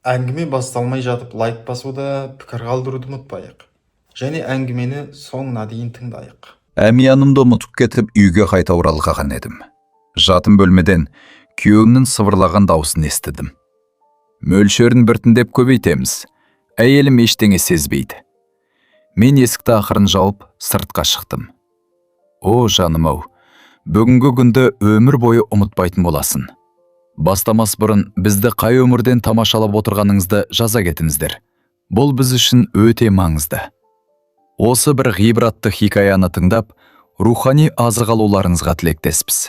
Әңгіме басталмай жатып лайк басуды, пікір қалдыруды ұмытпайық. Және әңгімені соңына дейін тыңдайық. Әмиянымды ұмытып кетіп үйге қайта оралған едім. Жатым бөлмеден күйеуімнің сыбырлаған дауысын естідім. Мөлшерін біртіндеп көбейтеміз. Әйелім ештеңе сезбейді. Мен есікті ақырын жауып сыртқа шықтым. О, жаным-ау, бүгінгі күнді өмір бойы ұмытпайтын боласын. Бастамас бұрын бізді қай өмірден тамашалап отырғаныңызды жаза кетіңіздер. Бұл біз үшін өте маңызды. Осы бір ғибратты хикаяны тыңдап, рухани азық алуларыңызға тілектеспіз.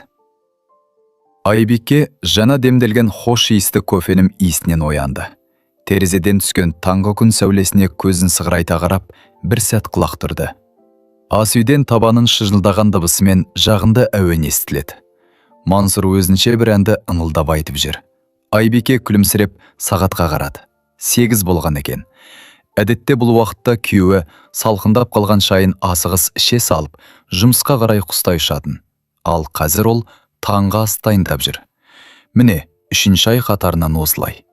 Айбике жаңа демделген хош иісті кофенің иісінен оянды. Терезеден түскен таңғы күн сәулесіне көзін сығырайта қарап, бір сәт құлақ тұрды. Ас үйден табанын шыжылдаған дыбысымен жағында әуен естіледі. Мансұр өзінше бір әнді ыңылдап айтып жүр. Айбике күлімсіреп сағатқа қарады. 8 болған екен. Әдетте бұл уақытта күйеуі салқындап қалған шайын асығыс іше салып, жұмысқа қарай құстай ұшатын. Ал қазір ол таңғы ас дайындап жүр. Міне, 3-ші ай қатарынан осылай.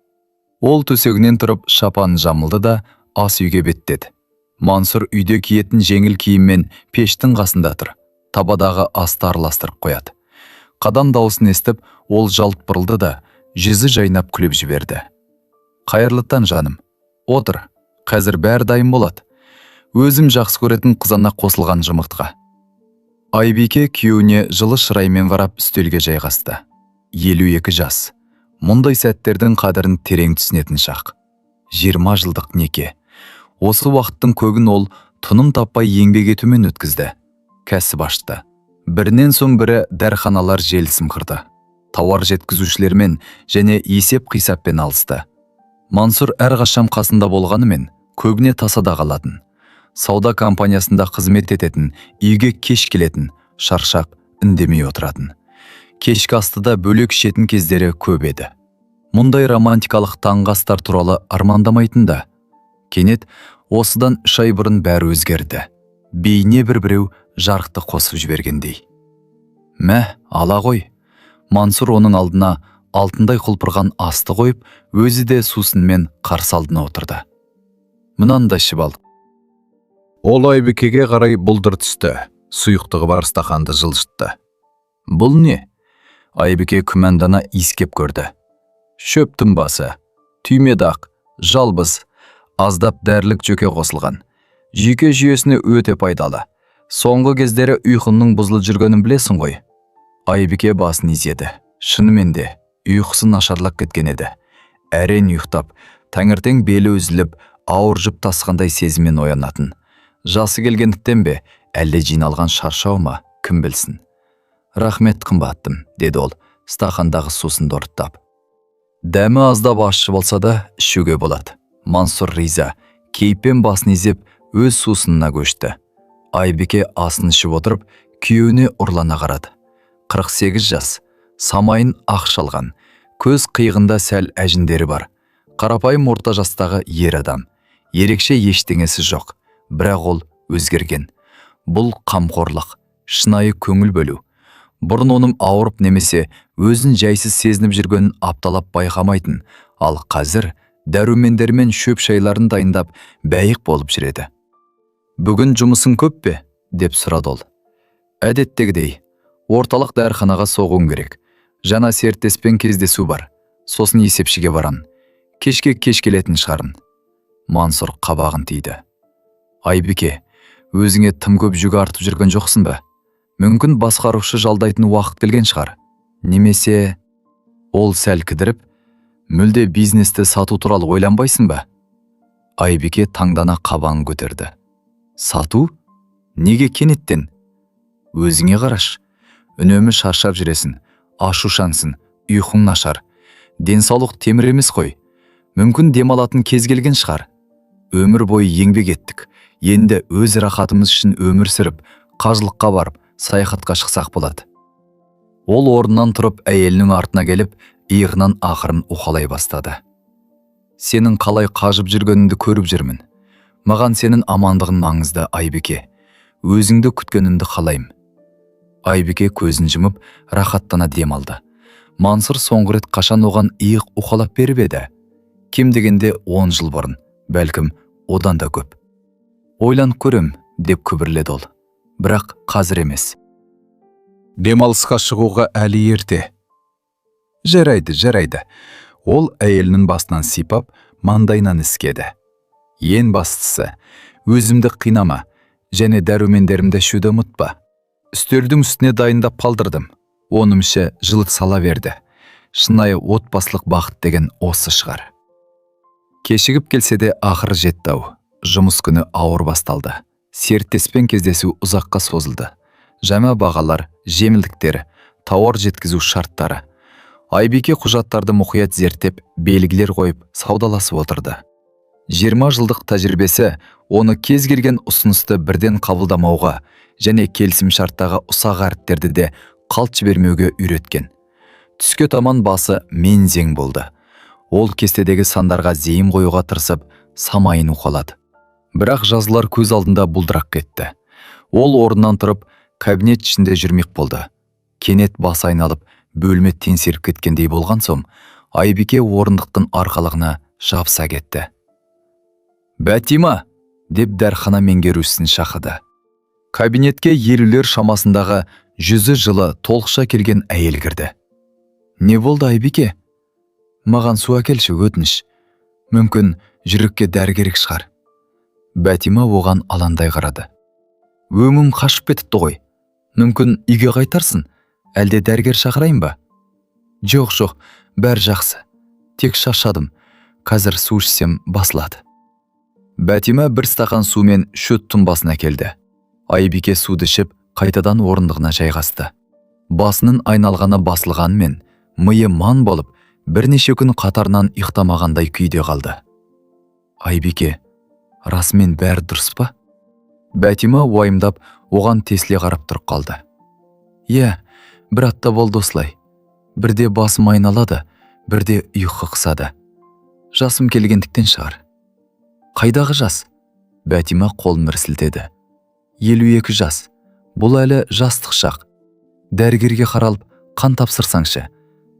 Ол төсегінен тұрып шапанын жамылды да ас үйге беттеді. Мансұр үйде киетін жеңіл киіммен пештің қасында тұр. Табадағы асты араластырып қояды. Қадам дауысын естіп, ол жалт бұрылды да жүзі жайнап күліп жіберді. Қайырлы таң жаным. Отыр. Қазір бәрі дайын болады. Өзім жақсы көретін қызана қосылған жұмыртқа. Айбике күйеуіне жылы шыраймен қарап үстелге жайғасты. 52 жас. Мұндай сәттердің қадірін терең түсінетін шақ. 20 жылдық неке. Осы уақыттың көбін ол тыным таппай еңбек етумен өткізді. Кәсіп ашты. Бірінен соң бірі дәрханалар желісін құрды. Тауар жеткізушілермен және есеп-қисаппен алысты. Мансұр әрқашан қасында болғанымен көбіне тасада қалатын. Сауда компаниясында қызмет ететін, үйге кеш келетін, шаршап, үндемей отыратын. Кешкі астыда бөлек ішетін кездері көп еді. Мұндай романтикалық таңғы астар туралы армандамайтын да. Кенет осыдан 3 ай бұрын бәрі өзгерді. Бейне бір-біреу жарықты қосып жібергендей. Мә, ала ғой. Мансұр оның алдына алтындай құлпырған асты қойып, өзі де сусынмен қарсы алдына отырды. Мұнанда ішіп ал. Ол Айбикеге қарай бұлдыр түсті. Сұйықтығы бар стақанды жылжытты. Бұл не? Айбике күмәндана иіскеп көрді. Шөптің басы, түймедақ, жалбыз, аздап дәрілік жөке қосылған. Жүйке жүйесіне өте пайдалы. Соңғы кездері ұйқының бұзылып жүргенін білесің ғой. Айбике басын изеді. Шынымен де ұйқысы нашарлап кеткен еді. Әрен ұйықтап, таңертең белі үзіліп, ауыр жүк тасқандай сезіммен оянатын. Жасы келгендіктен бе, әлде жиналған шаршау ма, кім білсін. Рахмет қымбаттым, деді ол, стақандағы сусынды ұрттап. Дәмі аздап ащы болса да, ішуге болады. Мансұр риза, кейіппен басын изеп, өз сусынына көшті. Айбике асын ішіп отырып, күйеуіне ұрлана қарады. 48 жас, самайын ақ шалған, көз қиығында сәл әжіндері бар. Қарапайым орта жастағы ер адам. Ерекше ештеңесі жоқ, бірақ ол өзгерген. Бұл қамқорлық, шынайы көңіл бөлу. Бұрын оның ауырып немесе өзін жайсыз сезініп жүргенін апталап байқамайтын, ал қазір дәрумендермен шөп шайларын дайындап бәйік болып жүреді. Бүгін жұмысың көп пе? Деп сұрады ол. Әдеттегідей, орталық дәріханаға соғуым керек. Жаңа серіктеспен кездесу бар. Сосын есепшіге барам. Кешке кеш келетін шығарын. Мансұр қабағын тиді. Айбике, өзіңе тым көп жүк артып жүрген жоқсың ба? Мүмкін басқарушы жалдайтын уақыт келген шығар. Немесе ол сәл кідіріп, мүлде бизнесті сату туралы ойланбайсың ба? Айбике таңдана қабағын көтерді. Сату? Неге кенеттен? Өзіңе қараш. Үнемі шаршап жүресің, ашушансың, ұйқың нашар. Денсаулық темір емес қой. Мүмкін демалатын кез келген шығар. Өмір бойы еңбек еттік. Енді өз рахатымыз үшін өмір сүріп, қажылыққа барып, саяхатқа шықсақ болады. Ол орнынан тұрып әйелінің артына келіп, иығынан ақырын уқалай бастады. Сенің қалай қажып жүргеніңді көріп жүрмін. Маған сенің амандығын маңызды, Айбике. Өзіңді күткенімді қалайым. Айбике көзін жұмып, рахаттана дем алды. Мансұр соңғы рет қашан оған иық уқалап беріп еді. Кем дегенде 10 жыл бұрын, бәлкім одан да көп. Ойланып көрем, деп күбірледі ол. Бірақ қазір емес. Демалысқа шығуға әлі ерте. Жарайды. Ол әйелінің басынан сипап, маңдайынан іскеді. Ең бастысы, өзімді қинама, және дәрумендерімді ішуді ұмытпа. Үстелдің үстіне дайындап қалдырдым. Онымшы жылыт сала берді. Шынайы отбасылық бақыт деген осы шығар. Кешігіп келсе де ақыры жетті-ау. Жұмыс күні ауыр басталды. Серіктеспен кездесу ұзаққа созылды. Жаңа бағалар, жеңілдіктер, тауар жеткізу шарттары. Айбике құжаттарды мұқият зерттеп, белгілер қойып, саудаласып отырды. 20 жылдық тәжірибесі оны кез келген ұсынысты бірден қабылдамауға және келісім шарттағы ұсақ әріптерді де қалт жібермеуге үйреткен. Түске таман басы мен-зең болды. Ол кестедегі сандарға зейін қоюға тырысып, самайын уқалады. Бірақ жазылар көз алдында бұлдырақ кетті. Ол орнынан тұрып, кабинет ішінде жүрмек болды. Кенет басы айналып, бөлме теңсеріп кеткендей болған соң, Айбике орындықтың арқалығына жабыса кетті. «Бәтима!» деп дәрхана меңгерушісін шақырды. Кабинетке елулер шамасындағы жүзі жылы толықша келген әйел кірді. «Не болды, Айбике?» «Маған су әкелші, өтініш. Мүмкін жүрекке дәрі керек шығар». Бәтима оған алаңдай қарады. «Өңім қашып кетіпті ғой. Мүмкін үйге қайтарсың, әлде дәрігер шақырайын ба?» Жоқ, бәр жақсы. Тек шаршадым. Қазір су ішсем басылады». Бәтима бір стақан сумен шөт тұнбасына келді. Айбике суды ішіп, қайтадан орындығына жайғасты. Басының айналғаны басылғанмен, миы ман болып, бірнеше күн қатарынан ұйықтамағандай күйде қалды. «Айбике, расымен бәрі дұрыс па?» Бәтима уайымдап, оған тесіле қарап тұрып қалды. «Иә, бір апта болды осылай. Бірде басым айналады, бірде ұйқы қысады. Жасым келгендіктен шығар». «Қайдағы жас?» Бәтима қолын сілтеді. 52 жас. Бұл әлі жастық шақ. Дәрігерге қаралып, қан тапсырсаңшы.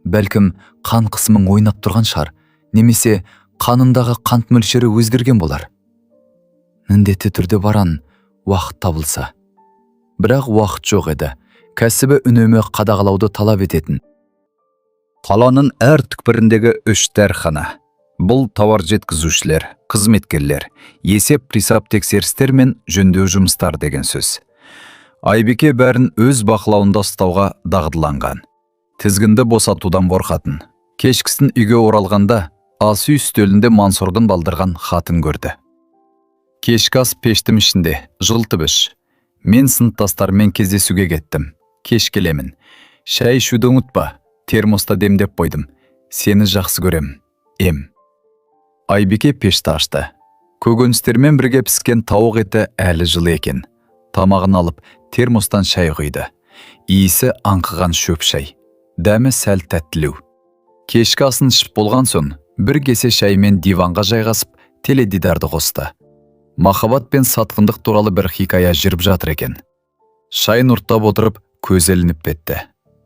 Бәлкім қан қысымың ойнап тұрған шығар, немесе қанындағы қант мөлшері өзгерген болар. Міндетті түрде баран, уақыт табылса. Бірақ уақыт жоқ еді. Кәсібі үнемі қадағалауды талап ететін. Қаланың әр түкпіріндегі 3 дәріхана. Бұл тауар жеткізушілер, қызметкерлер, есеп присап тексерістер мен жөндеу жұмыстар деген сөз. Айбике бәрін өз бақылауында ұстауға дағдыланған. Тізгінді босатудан қорқатын. Кешкісін үйге оралғанда ас үй үстелінде Мансұрдың балдырған хатын көрді. «Кешкі ас пештім ішінде, жылтып іш. Мен сыныптастармен кездесуге кеттім. Кеш келемін. Шай ішуді ұмытпа. Термоста демдеп қойдым. Сені жақсы көрем. Ем». Айбике пешті ашты. Көкөністермен бірге піскен тауық еті әлі жылы екен. Тамағын алып, термостан шай құйды. Иісі аңқыған шөп шай. Дәмі сәл тәттілеу. Кешкі асын ішіп болған соң, бір кесе шаймен диванға жайғасып, теледидарды қосты. Махаббат пен сатқындық туралы бір хикая жүріп жатыр екен. Шайын ұрттап отырып, көзі ілініп кетті.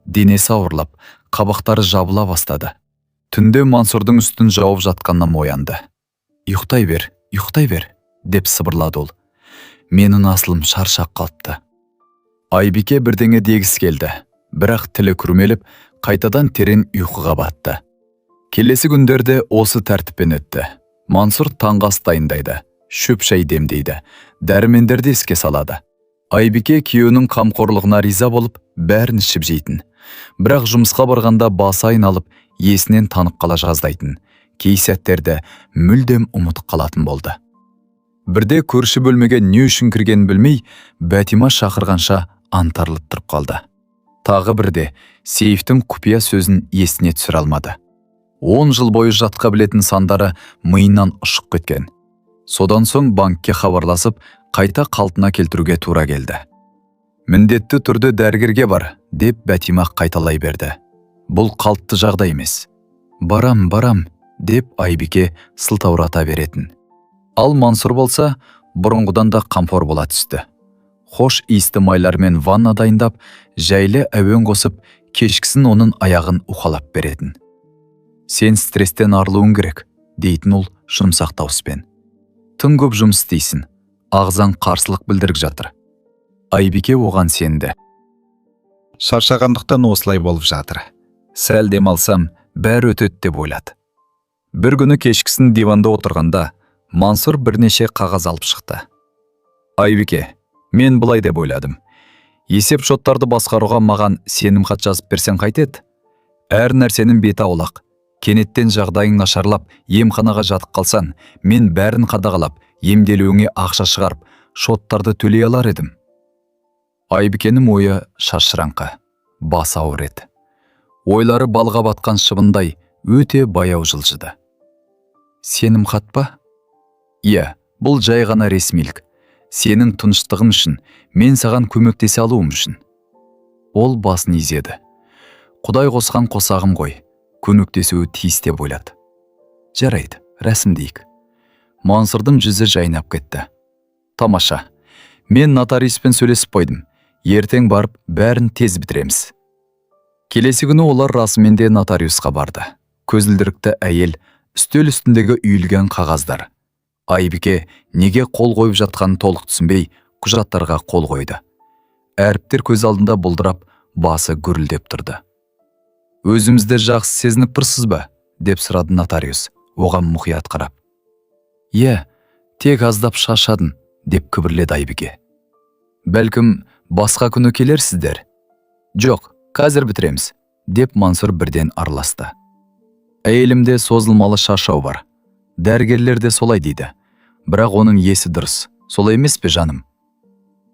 Денесі ауырлап, қабақтары жабыла бастады. Түнде Мансұрдың үстін жауып жатқаннан оянды. «Ұйықтай бер», деп сыбырлады ол. «Менің асылым шаршап қалыпты». Айбике бірдеңе дегіс келді, бірақ тілі күрмеліп, қайтадан терең ұйқыға батты. Келесі күндерде осы тәртіппен өтті. Мансұр таңғы ас дайындайды, шөп шай демдейді, дәрімендерді еске салады. Айбике күйеуінің қамқорлығына риза болып, бәрін ішіп жейтін. Бірақ жұмысқа барғанда басы айналып, есінен танып қала жаздайтын. Кей сәттерді мүлдем ұмытып қалатын болды. Бірде көрші бөлмеге не үшін кіргенін білмей, Бәтима шақырғанша антарылып тұрып қалды. Тағы бірде сейфтің құпия сөзін есіне түсіре алмады. 10 жыл бойы жатқа білетін сандары миынан ұшып кеткен. Содан соң банкке хабарласып, қайта қалпына келтіруге тура келді. «Міндетті түрде дәрігерге бар», деп Бәтима қайталай берді. «Бұл қалыпты жағдай емес». «Барам», деп Айбике сылтаурата беретін. Ал Мансұр болса, бұрынғыдан да қамқор бола түсті. Хош иісті майлармен ванна дайындап, жайлы әуен қосып, кешкісін оның аяғын уқалап беретін. «Сен стресстен арылуың керек», дейтін ол жұмсақ дауыспен. Тым көп жұмыс істейсің, ағзаң қарсылық білдіріп жатыр. Айбике оған сенді. Шаршағандықтан осылай болып жатыр. Сәл демалсам, бәрі өтеді деп ойлады. Бір күні кешкісін диванда отырғанда, Мансұр бірнеше қағаз алып шықты. Айбике, мен былай деп ойладым. Есеп шоттарды басқаруға маған сенім хат жазып берсең қайтеді? Әр нәрсенің беті аулақ. Кенеттен жағдайың нашарлап, емханаға жатып қалсан, мен бәрін қадағалап, емделуіңе ақша шығарып, шоттарды төлей алар едім. Айбикенің ойы шашыраңқы, бас ауыр еді. Ойлары балға батқан шыбындай өте баяу жылжыды. Сенім хат па? Иә, бұл жай ғана ресмилік. Сенің тыныштығың үшін, мен саған көмектесе алуым үшін. Ол басын изеді. Құдай қосқан қосағым ғой, көмектесуі тиіс деп ойлады. Жарайды, рәсімдейік. Мансұрдың жүзі жайнап кетті. Тамаша, мен нотариуспен сөйлесіп қойдым. Ертең барып, бәрін тез бітіреміз. Келесі күні олар расымен де нотариусқа барды. Көзілдірікті әйел, үстел үстіндегі үйілген қағаздар. Айбике неге қол қойып жатқанын толық түсінбей, құжаттарға қол қойды. Әріптер көз алдында бұлдырап, басы гүрілдеп тұрды. Өзімізді жақсы сезініп тұрсыз ба? Деп сұрады нотариус, оған мұқият қарап. Иә, тек аздап шаршадым, деп күбірледі Айбике. Бәлкім, басқа күні келерсіздер? Жоқ, қазір бітіреміз, деп Мансұр бірден араласты. Әйелімде созылмалы шаршау бар. Дәрігерлер де солай дейді. Бірақ оның есі дұрыс. Солай емес пе, жаным?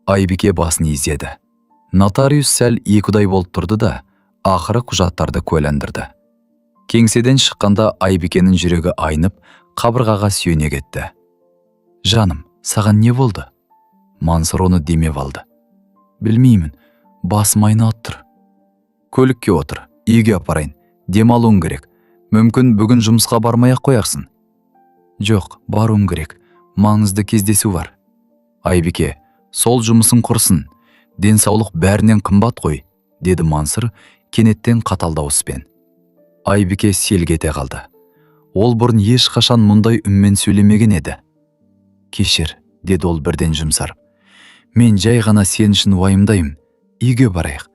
Айбике басын изеді. Нотариус сәл екідай болып тұрды да, ақыры құжаттарды куәландырды. Кеңседен шыққанда Айбикенің жүрегі айнып, қабырғаға сүйене кетті. Жаным, саған не болды? Мансұр оны демеп алды. Білмеймін, басым айналып тұр. Көлікке отыр, үйге апарайын, демалуың керек. Мүмкін бүгін жұмысқа бармай-ақ қояқсың. Жоқ, баруым керек. Маңызды кездесу бар. Айбике, сол жұмысын құрсын. Денсаулық бәрінен қымбат қой, деді Мансұр кенеттен қатал дауыспен. Айбике селк ете қалды. Ол бұрын ешқашан мұндай үнмен сөйлемеген еді. Кешір, деді ол бірден жұмсарып. Мен жай ғана сен үшін уайымдаймын. Үйге барайық.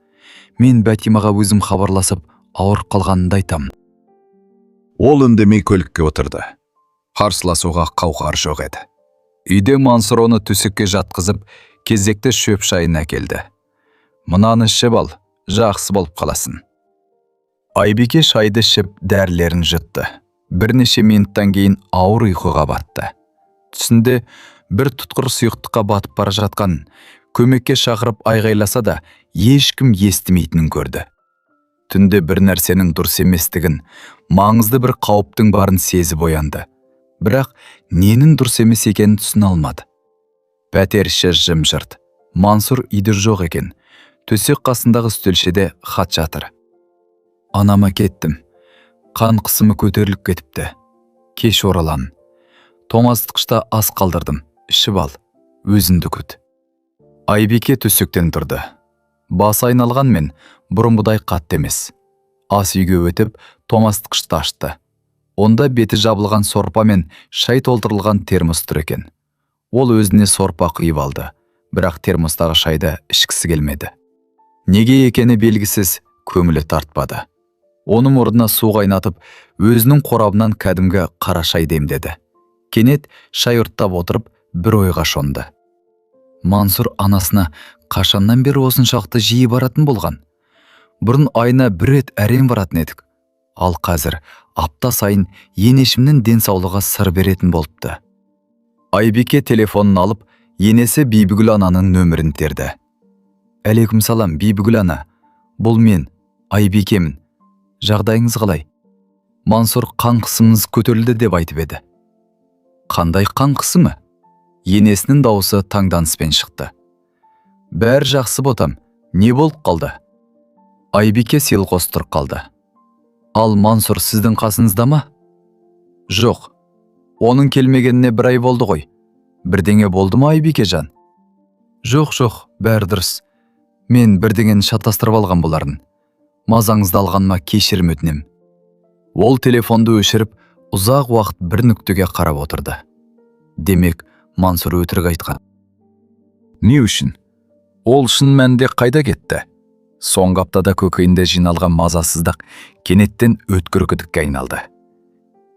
Мен Бәтимаға өзім хабарласып, ауырып қалғанымды айтамын. Ол үндемей көлікке отырды. Қарсыласуға қауқар жоқ еді. Үйде Мансұр оны төсекке жатқызып, кезекті шөп шайын әкелді. Мынаны ішіп ал, жақсы болып қаласын. Айбике шайды ішіп, дәрілерін жұтты. Бірнеше минуттан кейін ауыр ұйқыға батты. Түсінде бір тұтқыр сұйықтыққа батып бара жатқан, көмекке шақырып айғайласа да, ешкім естімейтінін көрді. Түнде бір нәрсенің дұрыс еместігін, маңызды бір қауіптің барын сезіп оянды. Бірақ ненің дұрыс емес екенін түсіне алмады. Пәтер іші жым-жырт. Мансұр үйде жоқ екен. Төсек қасындағы үстелшеде хат жатыр. Анама кеттім. Қан қысымы көтеріліп кетіпті. Кеш оралам. Тоңазытқышта ас қалдырдым. Ішіп ал. Өзіңді күт. Айбике төсектен тұрды. Басы айналғанмен бұрынғыдай қатты емес. Ас үйге өтіп, тоңазытқышты ашты. Онда беті жабылған сорпа мен шай толтырылған термос тұр екен. Ол өзіне сорпа құйып алды, бірақ термостағы шайды ішкісі келмеді. Неге екені белгісіз, көңілі тартпады. Оның орнына су қайнатып, өзінің қорабынан кәдімгі қара шай демдеді. Кенет шай ұрттап отырып, бір ойға шомды. Мансұр анасына қашаннан бері осыншалықты жиі баратын болған. Бұрын айына бір рет әрең баратын едік. Ал қазір апта сайын енешімнің денсаулығы сыр беретін болыпты. Айбике телефонын алып, енесі Бибігүл ананың нөмірін терді. Әлейкум салам, Бибігүл ана. Бұл мен, Айбикемін. Жағдайыңыз қалай? Мансұр қан қысымыңыз көтерілді деп айтып еді. Қандай қан қысымы? Енесінің дауысы таңданыспен шықты. Бәр жақсы ботам, не болып қалды? Айбике селқос тұрып қалды. Ал Мансұр сіздің қасыңызда ма? Жоқ. Оның келмегеніне бір ай болды ғой. Бірдеңе болды ма, Айбике жан? Жоқ, бәрі дұрыс. Мен бірдеңені шатастырып алған боларын. Мазаңызды алғаныма кешірім өтінем. Ол телефонды өшіріп, Ұзақ уақыт бір нүктеге қарап отырды. Демек, Мансұр өтірік айтқан. Не үшін? Ол шын мәнінде қайда кетті? Соңғы аптада көкейінде жиналған мазасыздық кенеттен өткір күдікке айналды.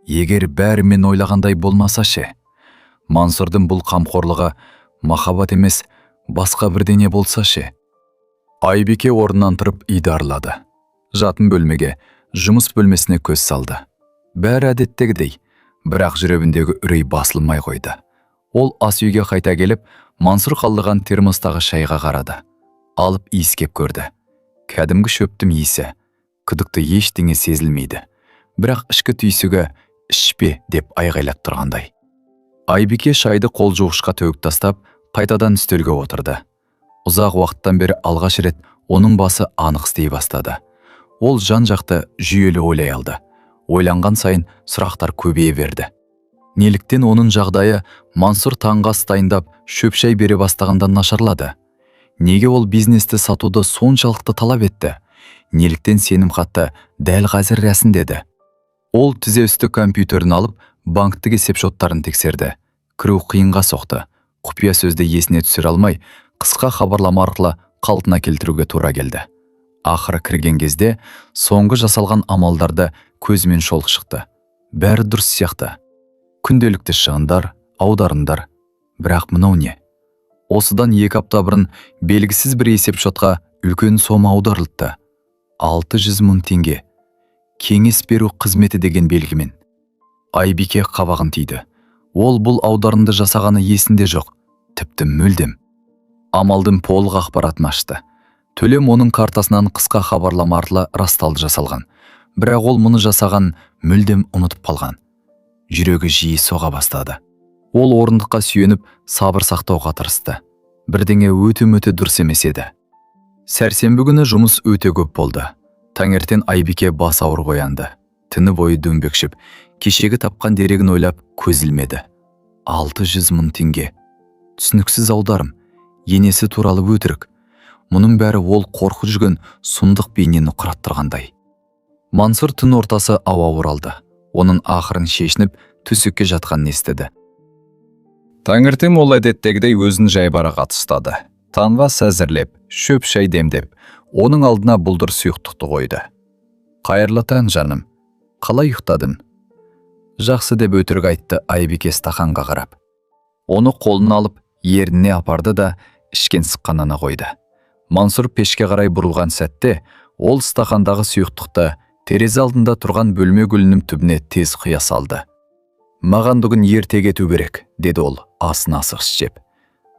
Егер бәрі мен ойлағандай болмаса ше? Мансұрдың бұл қамқорлығы махаббат емес, басқа бірдеңе болса ше? Айбике орнынан тұрып үйді аралады. Жатын бөлмеге, жұмыс бөлмесіне көз салды. Бәрі әдеттегідей, бірақ жүрегіндегі үрей басылмай қойды. Ол ас үйге қайта келіп, Мансұр қалдырған термостағы шайға қарады. Алып иіскеп көрді. Кәдімгі шөптің иісі. Күдікті ештеңе сезілмейді. Бірақ ішкі түйсігі ішпе деп айғайлап тұрғандай. Айбике шайды қол жуғышқа төгіп тастап, қайтадан үстелге отырды. Ұзақ уақыттан бері алғаш рет оның басы анық істей бастады. Ол жан-жақты жүйелі ойлай алды. Ойланған сайын сұрақтар көбейе берді. Неліктен оның жағдайы Мансұр таңғы ас дайындап шөп шай бере бастағанда нашарлады? Неге ол бизнесті сатуды соншалықты талап етті? Неліктен сенім хатты дәл қазір рәсімдеді? Ол тізе үсті компьютерін алып, банктік есепшоттарын тексерді. Кіру қиынға соқты. Құпия сөзді есіне түсіре алмай, қысқа хабарлама арқылы қалпына келтіруге тура келді. Ақыры кірген кезде соңғы жасалған амалдарды көзімен шолқ шықты. Бәрі дұрыс сияқты. Күнделікті шығындар, аударымдар. Бірақ мынау не? Осыдан 2 апта бұрын белгісіз бір есепшотқа үлкен сома аударылды. 600 мың теңге. Кеңес беру қызметі деген белгімен. Айбике қабағын түйді. Ол бұл аударымды жасағаны есінде жоқ. Тіпті мүлдем. Амалдың толық ақпаратын ашты. Төлем оның картасынан қысқа хабарлама арқылы расталды жасалған. Бірақ ол мұны жасаған мүлдем ұмытып қалған. Жүрегі жиі соға бастады. Ол орындыққа сүйеніп, сабыр сақтауға тырысты. Бірдеңе өте дұрыс емес еді. Сәрсенбі күні жұмыс өте көп болды. Таңертең Айбике бас ауырып оянды. Түні бойы дөңбекшіп, кешегі тапқан дерегін ойлап көз ілмеді. 600 мың теңге. Түсініксіз аударым. Енесі туралы өтірік. Мұның бәрі ол қорқып жүрген сұмдық бейнені құраттырғандай. Мансұр түн ортасы ауа оралды. Оның ақырын шешініп, төсекке жатқанын естіді. Таңертең ол әдеттегідей өзін жайбарақат ұстады. Таңғы әзірлеп, шөп шай демдеп, оның алдына бұлдыр сұйықтықты қойды. Қайырлы таң жаным. Қалай ұйықтадың? Жақсы деп өтірік айтты Айбике стақанға қарап. Оны қолына алып, ерніне апарды да ішкен сыққанына қойды. Мансұр пешке қарай бұрылған сәтте, ол стақандағы сұйықтықты терезе алдында тұрған бөлме гүлінің түбіне тез құя салды. Маған бүгін ерте кету керек, деді ол асын асығыс жеп.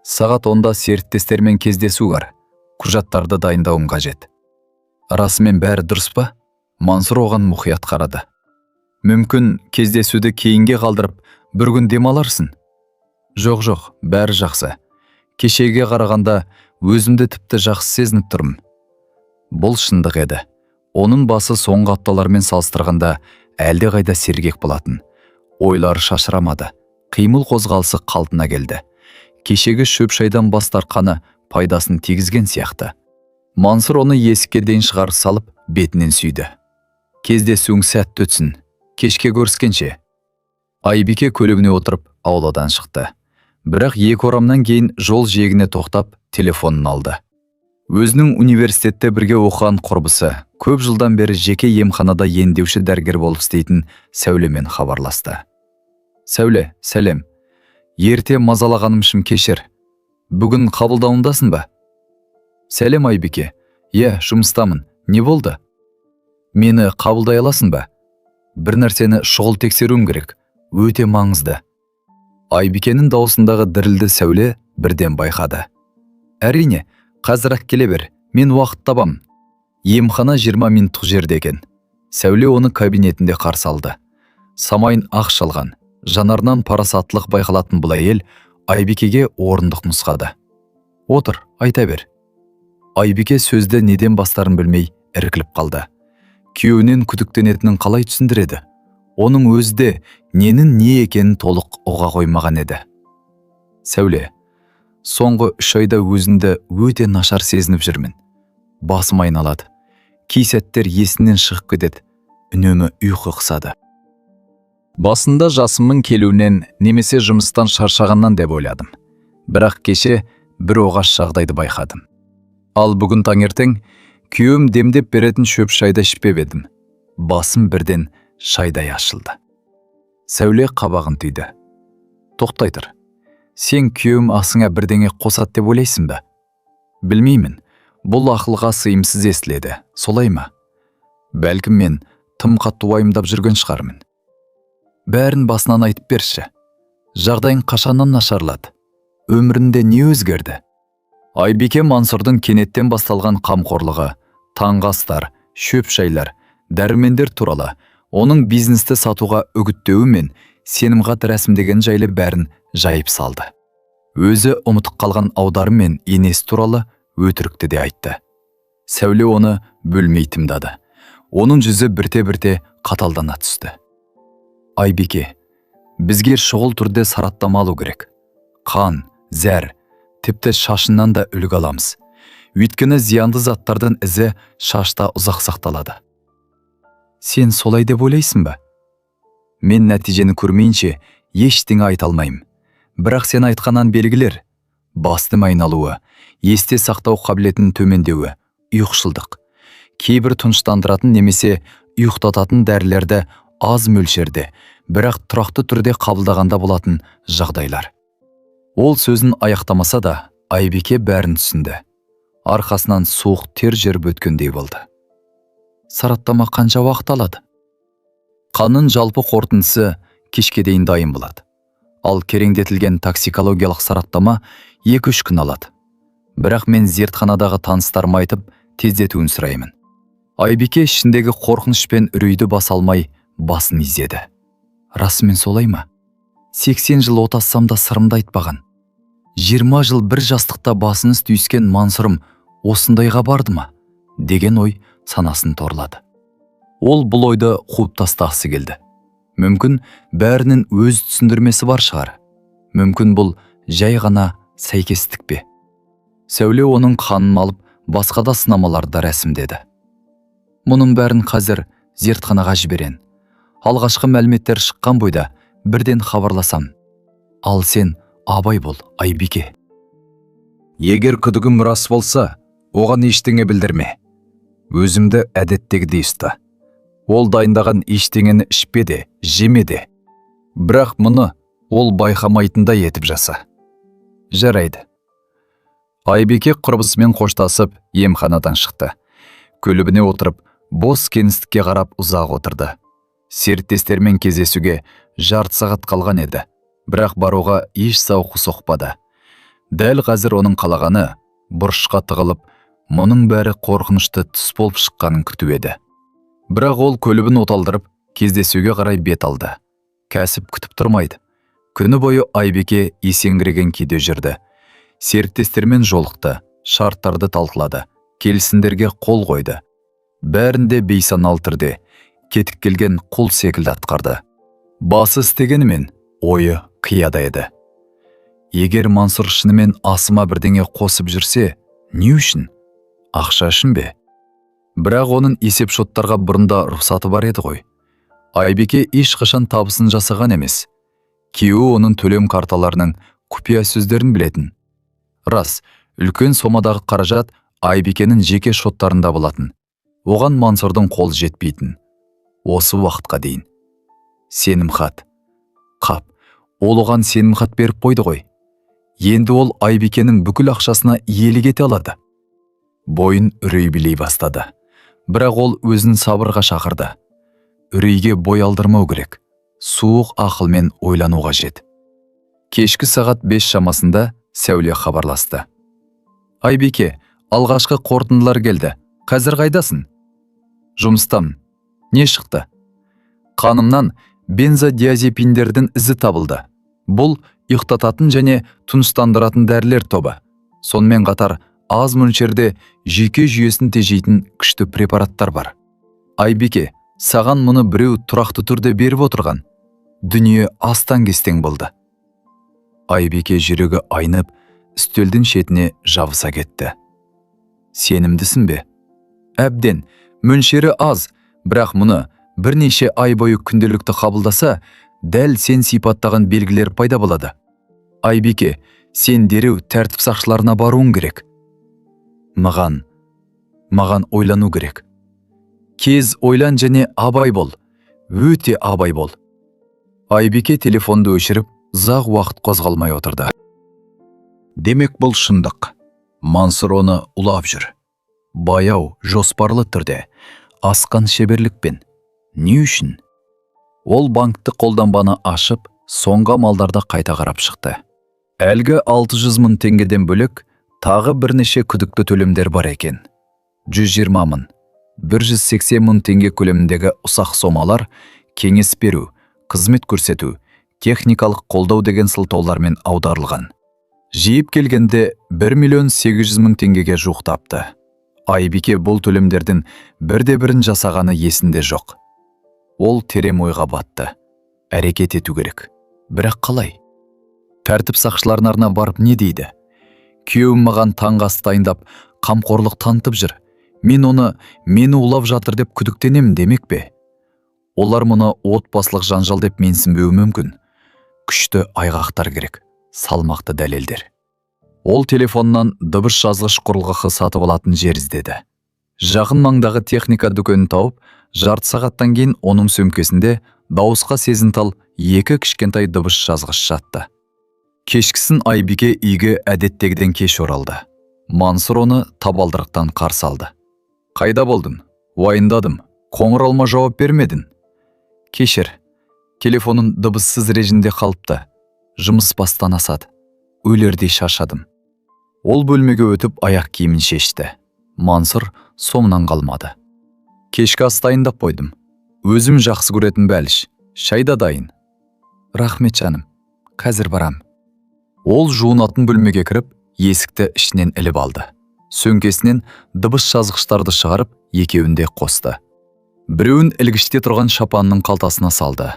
Сағат 10-да серіктестермен кездесу бар. Құжаттарды дайындауым қажет. Расымен бәрі дұрыс па? Мансұр оған мұқият қарады. Мүмкін кездесуді кейінге қалдырып, бір күн демаларсың? Жоқ, бәрі жақсы. Кешеге қарағанда өзімді тіпті жақсы сезініп тұрмын. Бұл шындық еді. Оның басы соңғы апталармен салыстырғанда әлде қайда сергек болатын. Ойлары шашырамады. Қимыл қозғалысы қалпына келді. Кешегі шөп шайдан бас тартқаны пайдасын тигізген сияқты. Мансұр оны есікке дейін шығарып салып, бетінен сүйді. Кездесуің сәтті өтсін. Кешке көріскенше. Айбике көлігіне отырып, ауладан шықты. Бірақ 2 орамнан кейін жол жиегіне тоқтап, телефонын алды. Өзінің университетте бірге оқыған құрбысы, көп жылдан бері жеке емханада емдеуші дәрігер болып істейтін Сәулемен хабарласты. Сәуле, сәлем. Ерте мазалағаным үшін кешір. Бүгін қабылдауындасың ба? Сәлем Айбике. Жұмыстамын. Не болды? Мені қабылдай аласың ба? Бір нәрсені шұғыл тексеруім керек. Өте маңызды. Айбикенің даусындағы дірілді Сәуле бірден байқады. Әрине, қазір-ақ келе бер, мен уақыт табам. Емхана 20 минуттық жерде екен. Сәуле оны кабинетінде қарсы алды. Самайын ақ шалған, жанарынан парасаттылық байқалатын бұл әйел Айбикеге орындық нұсқады. Отыр, айта бер. Айбике сөзді неден бастарын білмей іркіліп қалды. Күйеуінен күдіктенетінін қалай түсіндіреді? Оның өзде ненің не екенін толық ұға қоймаған еді. Сәуле, соңғы 3 айда өзінді өте нашар сезініп жүрмін. Басым айналады. Кей сәттер есінен шығып кетеді. Үнемі ұйқы қысады. Басында жасымның келуінен немесе жұмыстан шаршағаннан деп ойладым. Бірақ кеше бір оғаш жағдайды байқадым. Ал бүгін таңертең күйеуім демдеп беретін шөп шайды ішпеп едім. Басым бірден шайдай ашылды. Сәуле қабағын түйді. Тоқтай тұр. Сен күйеуім асыңа бірдеңе қосат деп ойлайсың ба? Білмеймін. Бұл ақылға сыйымсыз естіледі. Солай ма? Бәлкім мен тым қатты уайымдап жүрген шығармын. Бәрін басынан айтып берші. Жағдайың қашаннан нашарлады? Өмірінде не өзгерді? Айбике Мансұрдың кенеттен басталған қамқорлығы, таңғы астар, шөп шайлар, дәрумендер туралы, оның бизнесті сатуға үгіттеуі мен сенімхат рәсімдеген жайлы бәрін жайып салды. Өзі ұмытып қалған аударым мен енес туралы өтірікті де айтты. Сәуле оны бөлмей тыңдады. Оның жүзі бірте-бірте қаталдана түсті. Айбике, бізге шұғыл түрде сараптама алу керек. Қан, зәр, тіпті шашынан да үлгі аламыз. Өйткені зиянды заттардың ізі шашта ұзақ сақталады. Сен солай деп ойлайсың ба? Мен нәтижені көрмейінше ештеңе айта алмаймын. Бірақ сен айтқаннан белгілер. Басты айналуы, есте сақтау қабілетінің төмендеуі, ұйқышылдық. Кейбір тыныштандыратын немесе ұйықтататын дәрілерді аз мөлшерде, бірақ тұрақты түрде қабылдағанда болатын жағдайлар. Ол сөзін аяқтамаса да, Айбике бәрін түсінді. Арқасынан суық тер жеріп өткендей болды. Сараптама қанша уақыт алады? Қанның жалпы қорытындысы кешке дейін дайын болады. Ал кереңдетілген токсикологиялық сараптама 2-3 күн алады. Бірақ мен зертханадағы таныстарыма айтып, тездетуін сұраймын. Айбике ішіндегі қорқыныш пен үрейді баса алмай басын изеді. Расымен солай ма? 80 жыл отассам да сырымды айтпаған. 20 жыл бір жастықта басыныз түйіскен Мансұрым осындайға барды ма? Деген ой санасын торлады. Ол бұл ойды қуып тастағысы келді. Мүмкін бәрінің өз түсіндірмесі бар шығар. Мүмкін бұл жай ғана сәйкестік пе? Сәуле оның қанын алып, басқа да сынамаларды рәсімдеді. Мұның бәрін қазір зертханаға жіберен. Алғашқы мәліметтер шыққан бойда бірден хабарласам. Ал сен абай бол, Айбике. Егер күдігім рас болса, оған ештеңе білдірме. Өзімді әдеттегідей ұста. Ол дайындаған ештеңені ішпе де, жеме де. Бірақ мұны ол байқамайтындай етіп жаса. Жарайды. Айбике құрбысымен қоштасып, емханадан шықты. Көлігіне отырып, бос кеңістікке қарап ұзақ отырды. Серіктестермен кездесуге жарты сағат қалған еді, бірақ баруға еш зауқы соқпады. Дәл қазір оның қалағаны бұрышқа тығылып, мұның бәрі қорқынышты түс болып шыққанын күту еді. Бірақ ол көлігін оталдырып, кездесуге қарай бет алды. Кәсіп күтіп тұрмайды. Күні бойы Айбике есеңгіреген күйде жүрді. Серіктестермен жолықты, шарттарды талқылады, келісімдерге қол қойды. Бәрінде бейсаналы түрде кетіп келген құл секілді атқарды. Басы істегенімен ойы қияда еді. Егер Мансұр шынымен асыма бірдеңе қосып жүрсе, не үшін? Ақша үшін бе? Бірақ оның есеп шоттарға бұрында рұқсаты бар еді ғой. Айбике ешқашан табысын жасаған емес. Күйеуі оның төлем карталарының құпия сөздерін білетін. Рас, үлкен сомадағы қаражат Айбикенің жеке шоттарында болатын. Оған Мансұрдың қол жетпейтін. Осы уақытқа дейін. Сенімхат. Қап, ол оған сенімхат беріп қойды ғой. Енді ол Айбикенің бүкіл ақшасына иелік ете алады. Бойын үрей билей бастады. Бірақ ол өзін сабырға шақырды. Үрейге бой алдырмау керек. Суық ақылмен ойлану қажет. Кешкі сағат 5 шамасында Сәуле хабарласты. Айбике, алғашқы қорытындылар келді. Қазір қайдасың? Жұмыстан. Не шықты? Қанымнан бензодиазепиндердің ізі табылды. Бұл ұйықтататын және тыныштандыратын дәрілер тобы. Сонымен қатар аз мөлшерде жүйке жүйесін тежейтін күшті препараттар бар. Айбике, саған мұны біреу тұрақты түрде беріп отырған. Дүние астан-кестең болды. Айбике жүрегі айнып, үстелдің шетіне жабыса кетті. Сенімдісің бе? Әбден, мөлшері аз, бірақ мұны бірнеше ай бойы күнделікті қабылдаса, дәл сен сипаттаған белгілер пайда болады. Айбике, сен дереу тәртіп сақшыларына баруың керек. Маған ойлану керек. Кез ойлан және абай бол. Өте абай бол. Айбике телефонды өшіріп, ұзақ уақыт қозғалмай отырды. Демек бұл шындық. Мансұр оны ұлап жүр. Баяу, жоспарлы түрде, асқан шеберлікпен. Не үшін? Ол банкты қолданбаны ашып, соңғы малдарды қайта қарап шықты. Әлгі 600 мың теңгеден бөлек, тағы бірнеше күдікті төлемдер бар екен. 120 мың, 180 мың теңге көлеміндегі ұсақ сомалар, кеңес беру, қызмет көрсету, техникалық қолдау деген сылтаулармен аударылған. Жиып келгенде 1,8 миллион теңгеге жуықтапты. Айбике бұл төлемдердің бірде-бірін жасағаны есінде жоқ. Ол терең ойға батты. Әрекет ету керек. Бірақ қалай? Тәртіп сақшыларына барып не дейді? Күйеуім маған таңғы ас дайындап, қамқорлық танытып жүр. Мені улап жатыр деп күдіктенемін демек пе? Олар мұны отбасылық жанжал деп менсінбеуі мүмкін. Күшті айғақтар керек. Салмақты дәлелдер. Ол телефоннан дыбыс жазғыш құрылғысы сатып алатын жер іздеді. Жақын маңдағы техника дүкенін тауып, жарты сағаттан кейін оның сөмкесінде дауысқа сезімтал 2 кішкентай дыбыс жазғыш жатты. Кешкісін Айбике үйге әдеттегіден кеш оралды. Мансұр оны табалдырықтан қарсы алды. Қайда болдың? Уайындадым. Қоңыралма жауап бермедің. Кешір. Телефонын дыбыссыз режимде қалыпты. Жұмыс бастан асады. Өлердей шаршадым. Ол бөлмеге өтіп аяқ киімін шешті. Мансұр соңынан қалмады. Кешкі ас дайындап қойдым. Өзім жақсы көретін бәліш. Шай да дайын. Рахмет жаным. Қазір барам. Ол жуынатын бөлмеге кіріп, есікті ішінен іліп алды. Сөмкесінен дыбыс жазғыштарды шығарып, екеуінде қосты. Біреуін ілгіште тұрған шапанның қалтасына салды.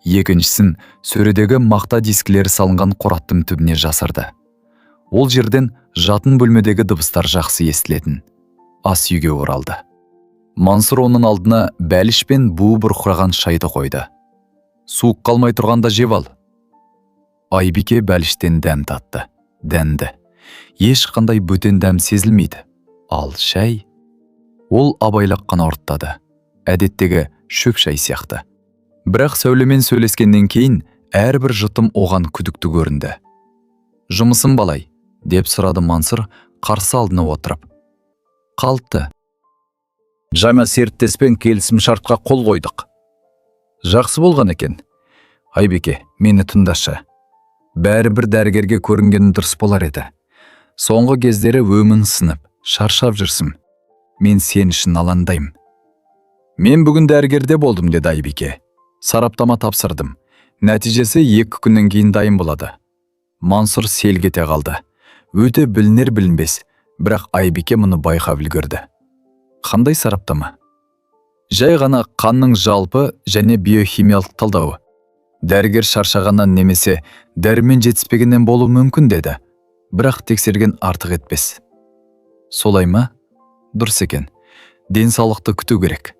Екіншісін сөредегі мақта дискілері салынған қораттың түбіне жасырды. Ол жерден жатын бөлмедегі дыбыстар жақсы естілетін. Ас үйге оралды. Мансұр оның алдына бәліш пен буы бұрқыраған шайды қойды. Суық қалмай тұрғанда жеп ал. Айбике бәліштен дәм татты. Дәнді. Ешқандай бөтен дәм сезілмейді. Ал шай? Ол абайлап қана ұрттады. Әдеттегі шөп шай сияқты. Бірақ сәулемен сөйлескеннен кейін әрбір жұтым оған күдікті көрінді. Жұмысым балай, деп сұрады Мансұр қарсы алдына отырып. Қалыпты. Жаңа серіктеспен келісім шартқа қол қойдық. Жақсы болған екен. Айбике, мені тыңдашы. Бәрібір дәрігерге көрінгені дұрыс болар еді. Соңғы кездері өмін сынып, шаршап жүрсім. Мен сен үшін алаңдаймын. Мен бүгін дәрігерде болдым, деді Айбике. Сараптама тапсырдым. Нәтижесі 2 күннен кейін дайын болады. Мансұр селк ете қалды. Өте білінер-білінбес, бірақ Айбике мұны байқап үлгерді. Қандай сараптама? Жай ғана қанның жалпы және биохимиялық талдауы. Дәрігер шаршағаннан немесе дәрімен жетіспегеннен болуы мүмкін деді. Бірақ тексерген артық етпес. Солай ма? Дұрыс екен. Денсаулықты күту керек.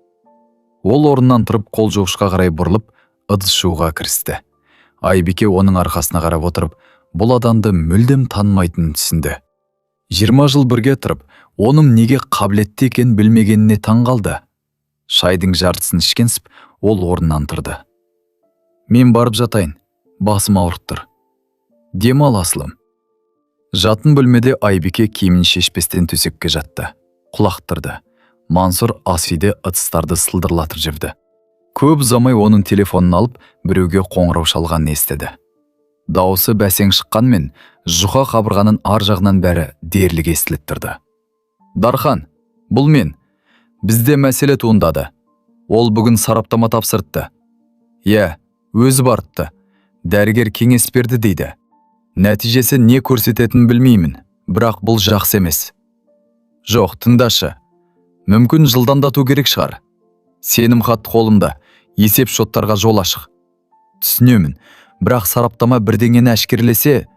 Ол орнынан тұрып қол жуғышқа қарай бұрылып, ыдыс жууға кірісті. Айбике оның арқасына қарап отырып, бұл адамды мүлдем танымайтынын түсінді. 20 жыл бірге тұрып, оның неге қабілетті екенін білмегеніне таң қалды. Шайдың жартысын ішкенсіп, ол орнынан тұрды. Мен барып жатайын, басым ауырып тұр. Демал асылым. Жатын бөлмеде Айбике киімін шешпестен төсекке жатты. Құлақ тұрды. Мансұр ас үйде ыдыстарды сылдырлатып жүрді. Көп ұзамай оның телефонын алып, біреуге қоңырау шалғанын естіді. Дауысы бәсең шыққанмен, жұқа қабырғаның ар жағынан бәрі дерлік естіліп тұрды. Дархан, бұл мен. Бізде мәселе туындады. Ол бүгін сараптама тапсыртты. Өзі барыпты. Дәрігер кеңес берді дейді. Нәтижесі не көрсететінін білмеймін, бірақ бұл жақсы емес. Жоқ, тыңдашы. Мүмкін жылдамдату керек шығар. Сенім хат қолымда, есеп шоттарға жол ашық. Түсінемін, бірақ сараптама бірдеңені әшкерлесе,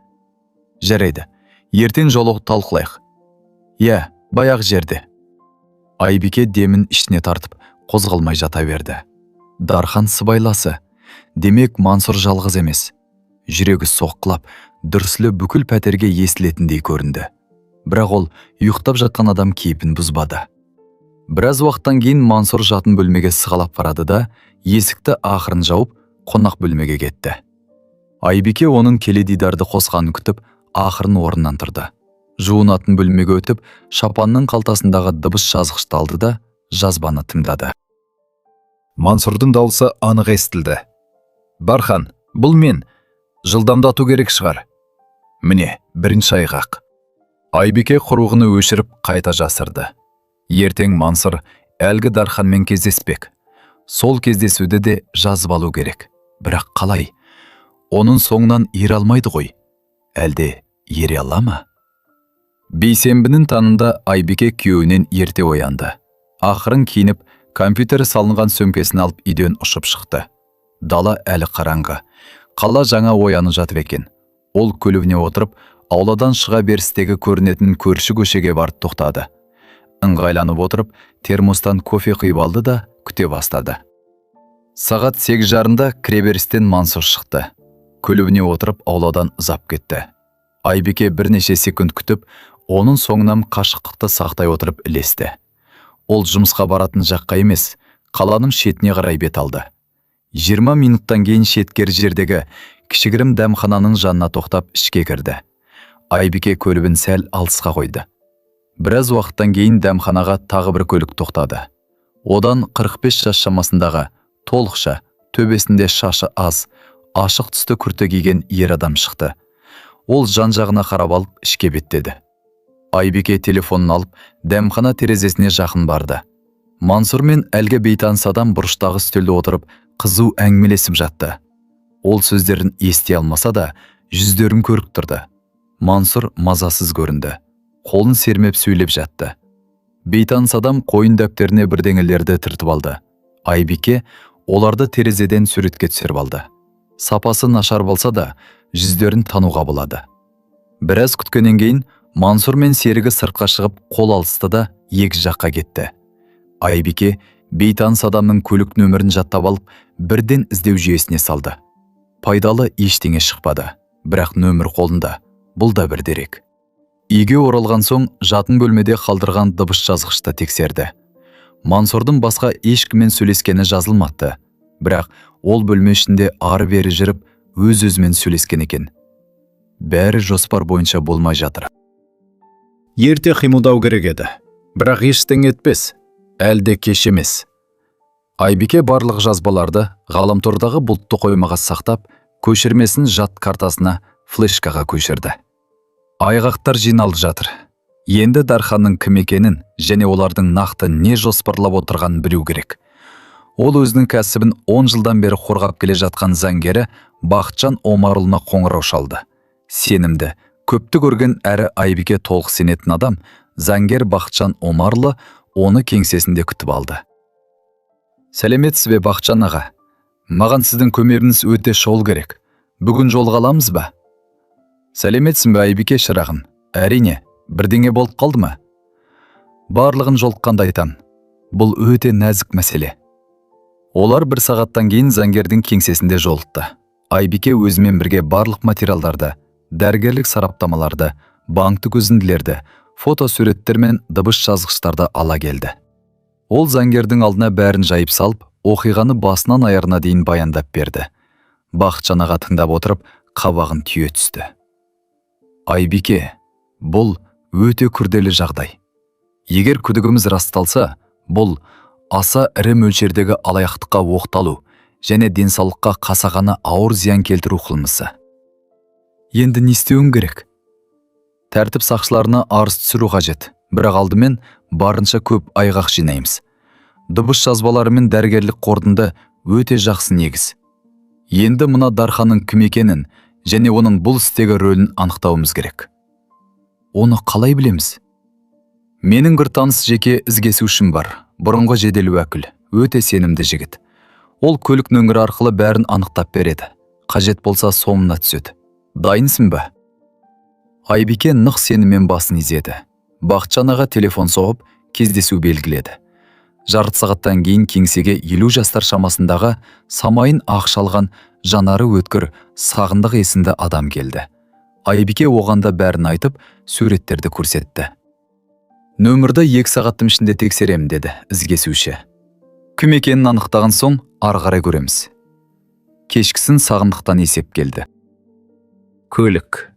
жарайды. Ертең жолығып талқылайық. Баяғы жерде. Айбике демін ішіне тартып, қозғалмай жата берді. Дархан сыбайласы. демек Мансұр жалғыз емес. Жүрегі соққылап, дүрсілі бүкіл пәтерге естілетіндей көрінді. Бірақ ол ұйықтап жатқан адам кейпін бұзбады. Біраз уақыттан кейін Мансұр жатын бөлмеге сығалап барады да, есікті ақырын жауып, қонақ бөлмеге кетті. Айбике оның келе дидарды қосқанын күтіп, ақырын орнынан тұрды. Жуынатын бөлмеге өтіп, шапанның қалтасындағы дыбыс жазғышты алды да, жазбаны тыңдады. Мансұрдың дауысы анық естілді. Бархан, бұл мен. Жылдамдату керек шығар. Міне, бірінші айғақ. Айбике құрығыны өшіріп қайта жасырды. Ертең Мансұр әлгі Дарханмен кездеспек. Сол кездесуді де жазып алу керек. Бірақ қалай? Оның соңынан ере алмайды ғой. Әлде ере ала ма? Бейсенбінің таңында Айбике күйеуінен ерте оянды. Ақырын киініп, компьютері салынған сөмкесін алып үйден ұшып шықты. Дала әлі қараңғы. Қала жаңа оянып жатыр екен. Ол көлігіне отырып, ауладан шыға берістегі көрінетін көрші көшеге барып тоқтады. Ыңғайланып отырып, термостан кофе құйып алды да күте бастады. Сағат 8:30-да кіреберістен Мансұр шықты. Көлігіне отырып, ауладан ұзап кетті. Айбике бірнеше секунд күтіп, оның соңынан қашықтықты сақтай отырып ілесті. Ол жұмысқа баратын жаққа емес, қаланың шетіне қарай бет алды. 20 минуттан кейін шеткер жердегі кішігірім дәмхананың жанына тоқтап ішке кірді. Айбике көлігін сәл алысқа қойды. Біраз уақыттан кейін дәмханаға тағы бір көлік тоқтады. Одан 45 жас шамасындағы, толықша, төбесінде шашы аз, ашық түсті күрте киген ер адам шықты. Ол жан-жағына қарап алып ішке беттеді. Айбике телефонын алып, дәмхана терезесіне жақын барды. Мансұр мен әлгі бейтаныс адам бұрыштағы үстелде отырып, қызу әңгімелесіп жатты. Ол сөздерін ести алмаса да, жүздерін көріп тұрды. Мансұр мазасыз көрінді. Қолын сермеп сөйлеп жатты. Бейтаныс адам қойын дәптеріне бірдеңелерді түртіп алды. Айбике оларды терезеден суретке түсіріп алды. Сапасы нашар болса да, жүздерін тануға болады. Біраз күткеннен кейін Мансұр мен серігі сыртқа шығып қол алысты да екі жаққа кетті. Айбике бейтаныс адамның көлік нөмірін жаттап алып, бірден іздеу жүйесіне салды. Пайдалы ештеңе шықпады, бірақ нөмір қолында. Бұл да бір дерек. Үйге оралған соң жатын бөлмеде қалдырған дыбыс жазғышты тексерді. Мансұрдың басқа ешкіммен сөйлескені жазылмады, бірақ ол бөлме ішінде ары-бері жүріп, өз-өзімен сөйлескен екен. Бәрі жоспар бойынша болмай жатыр. Ерте қимылдау керек еді, бірақ ештеңе етпес, әлде кеш емес. Айбике барлық жазбаларды ғаламтордағы бұлтты қоймаға сақтап, көшірмесін жад картасына, флешкаға көшірді. Айғақтар жиналып жатыр. Енді Дарханның кім екенін және олардың нақты не жоспарлап отырғанын білу керек. Ол өзінің кәсібін 10 жылдан бері қорғап келе жатқан заңгері Бақытжан Омарұлына қоңырау шалды. Сенімді, көпті көрген әрі Айбике толық сенетін адам, заңгер Бақытжан Омарұлы оны кеңсесінде күтіп алды. Сәлеметсіз бе, Бақытжан аға? Маған сіздің көмегіңіз өте шол керек. Бүгін жолға аламыз ба? Сәлеметсің бе, Айбике шырағым? Әрине, бірдеңе болып қалды ма? Барлығын жолыққанда айтам. Бұл өте нәзік мәселе. Олар бір сағаттан кейін заңгердің кеңсесінде жолықты. Айбике өзімен бірге барлық материалдарды, дәрігерлік сараптамаларды, банктік үзінділерді, фотосуреттер мен дыбыс жазғыштарды ала келді. Ол заңгердің алдына бәрін жайып салып, оқиғаны басынан аяғына дейін баяндап берді. Бақытжан аға тыңдап отырып, қабағын түйе түсті. Айбике, бұл өте күрделі жағдай. Егер күдігіміз расталса, бұл аса ірі мөлшердегі алаяқтыққа оқталу және денсаулыққа қасақана ауыр зиян келтіру қылмысы. Енді не істеуім керек? Тәртіп сақшыларына арыз түсіру қажет, бірақ алдымен барынша көп айғақ жинаймыз. Дыбыс жазбалары мен дәрігерлік қорытынды өте жақсы негіз. Енді мына Дарханның кім екенін және оның бұл істегі рөлін анықтауымыз керек. Оны қалай білеміз? Менің бір таныс жеке ізгесушім бар, бұрынғы жедел уәкіл, өте сенімді жігіт. Ол көлік нөмірі арқылы бәрін анықтап береді. Қажет болса сомына түседі. Дайынсың ба? Айбике нық сеніммен басын изеді. Бақытжан аға телефон соғып, кездесу белгіледі. Жарты сағаттан кейін кеңсеге 50 жастар шамасындағы самайын ақ шалған, жанары өткір, сағындық есімді адам келді. Айбике оғанда бәрін айтып, суреттерді көрсетті. Нөмірді 2 сағаттың ішінде тексерем, деді ізгесуші. Кім екенін анықтаған соң ары қарай көреміз. Кешкісін сағындықтан есеп келді. Көлік.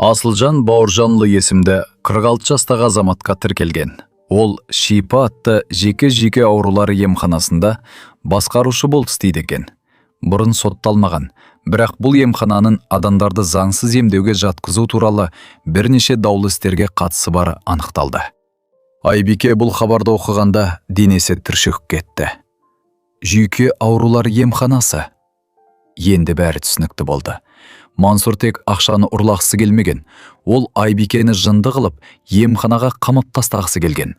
Асылжан Бауыржанұлы есімді 46 жастағы азаматқа тіркелген. Ол Шипа атты жеке аурулары емханасында басқарушы болып істейді екен. Бұрын сотталмаған, бірақ бұл емхананың адамдарды заңсыз емдеуге жатқызу туралы бірнеше даулы істерге қатысы бары анықталды. Айбике бұл хабарды оқығанда денесі түршігіп кетті. Жүйке аурулар емханасы. Енді бәрі түсінікті болды. Мансұр тек ақшаны ұрлағысы келмеген. Ол Айбикені жынды қылып, емханаға қамап тастағысы келген.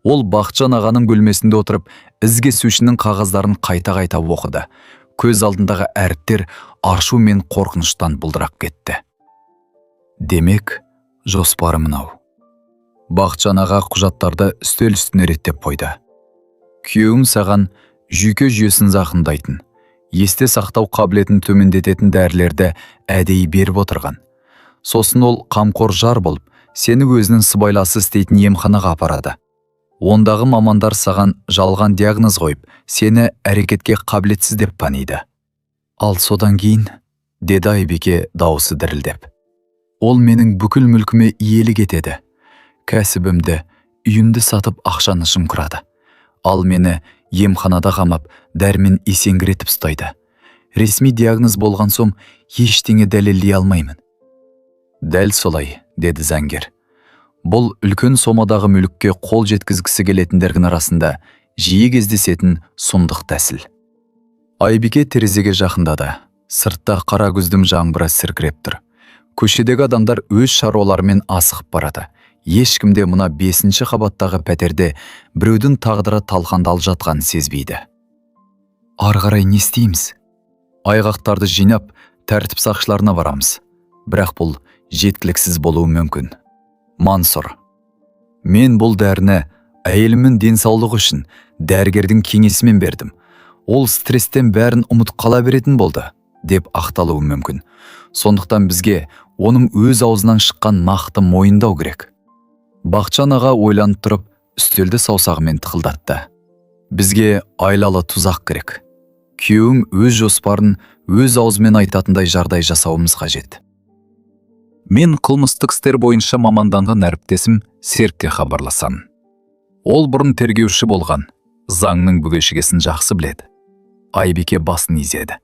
Ол Бақытжан ағаның бөлмесінде отырып, ізгесушінің қағаздарын қайта-қайта оқыды. Көз алдындағы әріптер ашу мен қорқыныштан бұлдырап кетті. Демек, жоспары мынау. Бақытжан аға құжаттарды үстел үстіне реттеп қойды. Күйеуім саған жүйке жүйесін зақымдайтын, есте сақтау қабілетін төмендететін дәрілерді әдейі беріп отырған. Сосын ол қамқор жар болып, сені өзінің сыбайласы істейтін емханаға апарады. Ондағы мамандар саған жалған диагноз қойып, сені әрекетке қабілетсіз деп таниды. Ал содан кейін, деді Айбике дауысы дірілдеп. Ол менің бүкіл мүлкіме иелік етеді. Кәсібімді, үйімді сатып ақшаны жымқырады. Ал мені емханада қамап, дәрмен есеңгіретіп ұстайды. Ресми диагноз болған соң ештеңе дәлелдей алмаймын. Дәл солай, деді заңгер. Бұл үлкен сомадағы мүлікке қол жеткізгісі келетіндердің арасында жиі кездесетін сұмдық тәсіл. Айбике терезеге жақындады. Сыртта қара күздің жаңбыры сіркіреп тұр. Көшедегі адамдар өз шаруаларымен асығып барады. Ешкімде мұна 5-ші қабаттағы пәтерде біреудің тағдыры талқандалып жатқанын сезбейді. Ары қарай не істейміз? Айғақтарды жинап, тәртіп сақшыларына барамыз. Бірақ бұл жеткіліксіз болуы мүмкін. Мансұр. Мен бұл дәріні әйелімнің денсаулығы үшін дәрігердің кеңесімен бердім. Ол стресстен бәрін ұмыт қала беретін болды, деп ақталуы мүмкін. Сондықтан бізге оның өз аузынан шыққан нақты мойындау керек. Бақытжан аға ойланып тұрып, үстелді саусағымен тықылдатты. Бізге айлалы тұзақ керек. Күйеуім өз жоспарын өз аузымен айтатындай жағдай жасауымыз қажет. Мен қылмыстық істер бойынша маманданған әріптесім Серікке хабарласам. Ол бұрын тергеуші болған, заңның бүге-шігесін жақсы біледі. Айбике басын изеді.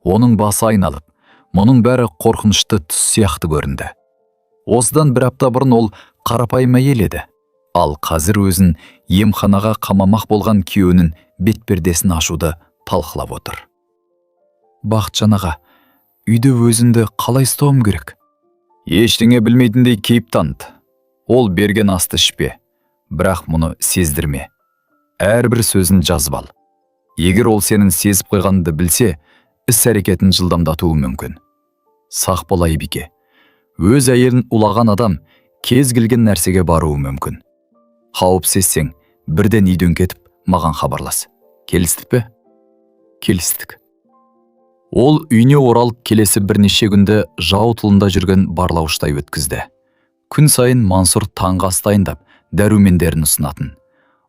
Оның басы айналып, мұның бәрі қорқынышты түс сияқты көрінді. Осыдан бір апта бұрын ол қарапайым әйел еді. Ал қазір өзін емханаға қамамақ болған күйеуінің бетпердесін ашуды талқылап отыр. Бақытжан аға, үйде өзімді қалай ұстауым керек? Ештеңе білмейтіндей кейіп таныт. Ол берген асты ішпе, бірақ мұны сездірме. Әрбір сөзін жазып ал. Егер ол сенің сезіп қойғанды білсе, іс-әрекетін жылдамдатуы мүмкін. Сақ бол Айбике. Өз әйелін улаған адам кез келген нәрсеге баруы мүмкін. Қауіп сезсең, бірден үйден кетіп, маған хабарлас. Келістік пе? Келістік. Ол үйіне оралып келесі бірнеше күнді жау тылында жүрген барлауыштай өткізді. Күн сайын Мансұр таңғы ас дайындап, дәрумендерін ұсынатын.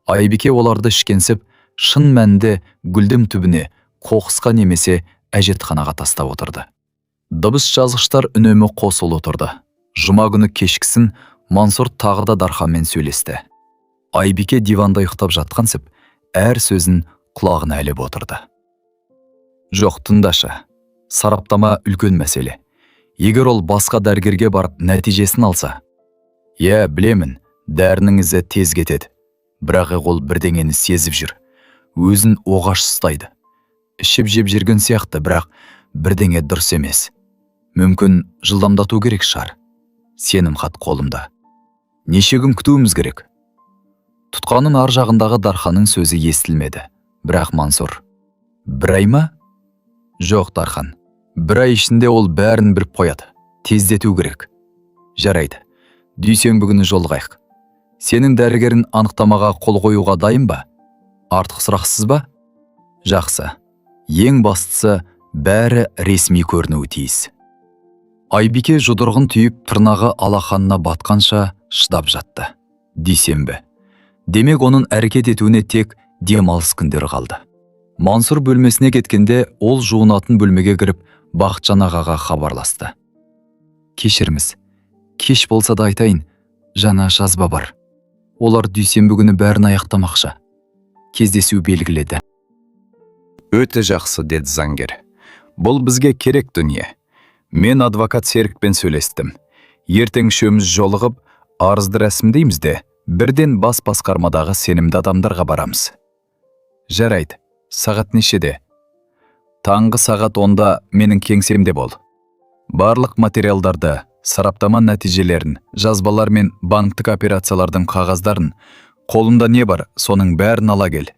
Айбике оларды ішкенсіп, шын мәнінде гүлдем түбіне, қоқысқа немесе әжетханаға тастап отырды. Дыбыс жазғыштар үнемі қосылып отырды. Жұма күні кешкісін Мансұр тағы да Дарханмен сөйлесті. Айбике диванда ұйықтап жатқансып, әр сөзін құлағына іліп отырды. Жоқ, тыңдашы. Сараптама үлкен мәселе. Егер ол басқа дәрігерге барып нәтижесін алса, білемін, дәрінің ізі тез кетеді. Бірақ ол бірдеңені сезіп жүр. Өзін оғаш ұстайды. Ішіп жеп жүрген сияқты, бірақ бірдеңе дұрыс емес. Мүмкін жылдамдату керек шығар. Сенім хат қолымда. Неше күн күтуіміз керек? Тұтқанның ар жағындағы Дарханның сөзі естілмеді. Бірақ Мансұр, бір ай ма? Жоқ, Дархан. Бір ай ішінде ол бәрін біліп қояды. Тездету керек. Жарайды. Дүйсенбі күні жолығайық. Сенің дәрігерін анықтамаға қол қоюға дайын ба? Артық сұрақсыз ба? Жақсы. Ең бастысы бәрі ресми көрінуі тиіс. Айбике жұдырығын түйіп тырнағы алақанына батқанша шыдап жатты. Дүйсенбі. Демек оның әрекет етуіне тек демалыс күндері қалды. Мансұр бөлмесіне кеткенде ол жуынатын бөлмеге кіріп Бақытжан ағаға хабарласты. Кешіріңіз, кеш болса да айтайын, жаңа жазба бар. Олар дүйсенбі күні бәрін аяқтамақшы. Кездесу белгіледі. Өте жақсы, деді заңгер. Бұл бізге керек дүние. Мен адвокат Серікпен сөйлестім. Ертең үшеуміз жолығып, арызды рәсімдейміз де, бірден бас басқармадағы сенімді адамдарға барамыз. Жарайды, сағат нешеде? Таңғы сағат 10-да менің кеңсемде бол. Барлық материалдарды, сараптама нәтижелерін, жазбалар мен банктік операциялардың қағаздарын, қолында не бар, соның бәрін ала кел.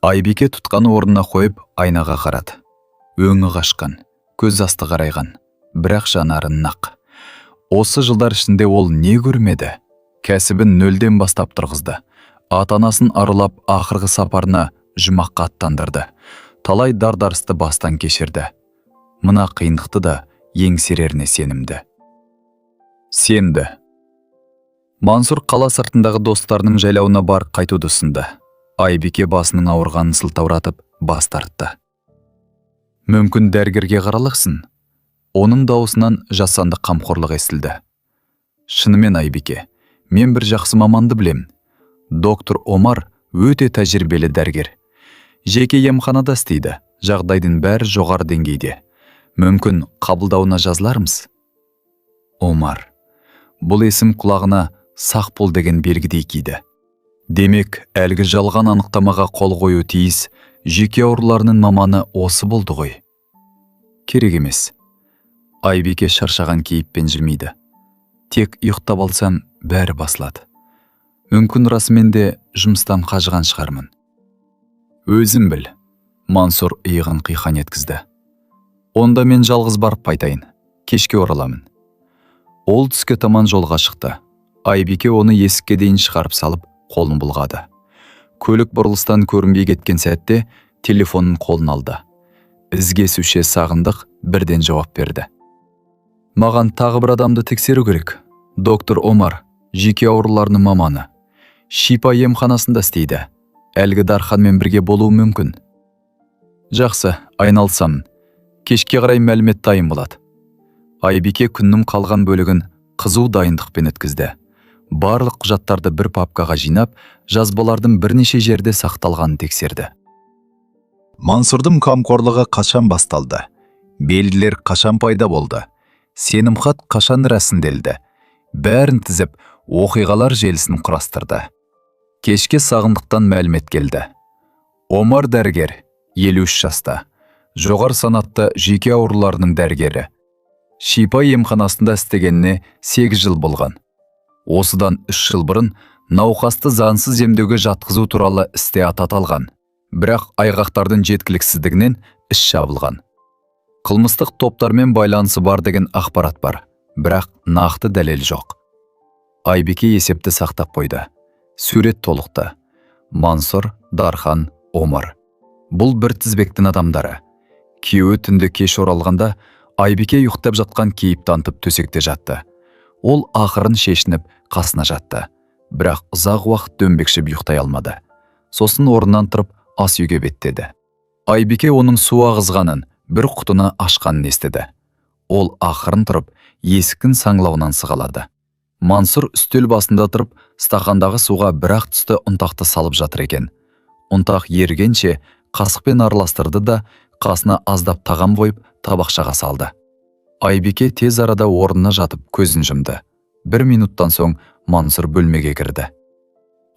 Айбике тұтқаны орнына қойып айнаға қарады. Өңі қашқан, көз асты қарайған, бірақ жанары нақ. Осы жылдар ішінде ол не көрмеді? Кәсібін нөлден бастап тұрғызды. Ата-анасын арылап ақырғы сапарына жұмаққа аттандырды. Талай дардарысты бастан кешірді. Мына қиындықты да еңсереріне сенімді. Сенді. Мансұр қала сыртындағы достарының жайлауына бар қайтуды ұсынды. Айбике басының ауырғанын сылтауратып бас тартты. Мүмкін дәрігерге қаралықсың? Оның даусынан жасанды қамқорлық естілді. Шынымен Айбике, мен бір жақсы маманды білем. Доктор Омар өте тәжірибелі дәрігер. Жеке емханада істейді, жағдайдың бәрі жоғары деңгейде. Мүмкін қабылдауына жазылармыз? Омар. Бұл есім құлағына сақ бол деген белгідей киді. Демек, әлгі жалған анықтамаға қол қою тиіс, жеке ауруларының маманы осы болды ғой. Керек емес. Айбике шаршаған кейіппен жүрмейді. Тек ұйықтап алсам, бәрі басылады. Мүмкін расымен де жұмыстан қажыған шығармын. Өзім біл. Мансұр иығын қиқан еткізді. Онда мен жалғыз барып қайтайын. Кешке ораламын. Ол түске таман жолға шықты. Айбике оны есікке дейін шығарып салып, қолын бұлғады. Көлік бұрылыстан көрінбей кеткен сәтте телефонын қолын алды. Ізгесуше Сағындық бірден жауап берді. Маған тағы бір адамды тексеру керек. Доктор Омар, жеке ауруларының маманы. Шипа емханасында істейді. Әлгі Дарханмен бірге болуы мүмкін. Жақсы, айналсам. Кешке қарай мәлімет дайын болады. Айбике күннің қалған бөлігін қызу дайындықпен өткізді. Барлық құжаттарды бір папкаға жинап, жазбалардың бірнеше жерде сақталғанын тексерді. Мансұрдың қамқорлығы қашан басталды? Белгілер қашан пайда болды? Сенімхат қашан рәсімделді? Бәрін тізіп, оқиғалар желісін құрастырды. Кешке Сағындықтан мәлімет келді. Омар дәрігер, 53 жаста. Жоғар санатты жеке ауруларының дәрігері. Шипа емханасында істегеніне 8 жыл болған. Осыдан 3 жыл бұрын науқасты заңсыз емдеуге жатқызу туралы істе аталған. Бірақ айғақтардың жеткіліксіздігінен іс жабылған. Қылмыстық топтармен байланысы бар деген ақпарат бар, бірақ нақты дәлел жоқ. Айбике есепті сақтап қойды. Сурет толықты. Мансұр, Дархан, Омар. Бұл бір тізбектің адамдары. Күйеуі түнде кеш оралғанда Айбике ұйықтап жатқан кейіп танытып төсекте жатты. Ол ақырын шешініп қасына жатты. Бірақ ұзақ уақыт дөңбекшіп ұйықтай алмады. Сосын орнынан тұрып ас үйге беттеді. Айбике оның су ағызғанын, бір құтыны ашқанын естіді. Ол ақырын тұрып, есіктің саңлауынан сығалады. Мансұр үстел басында тұрып, стақандағы суға бір-ақ түсті ұнтақты салып жатыр екен. Ұнтақ ергенше қасықпен араластырды да, қасына аздап тағам қойып, табақшаға салды. Айбике тез арада орнына жатып көзін жұмды. 1 минуттан соң Мансұр бөлмеге кірді.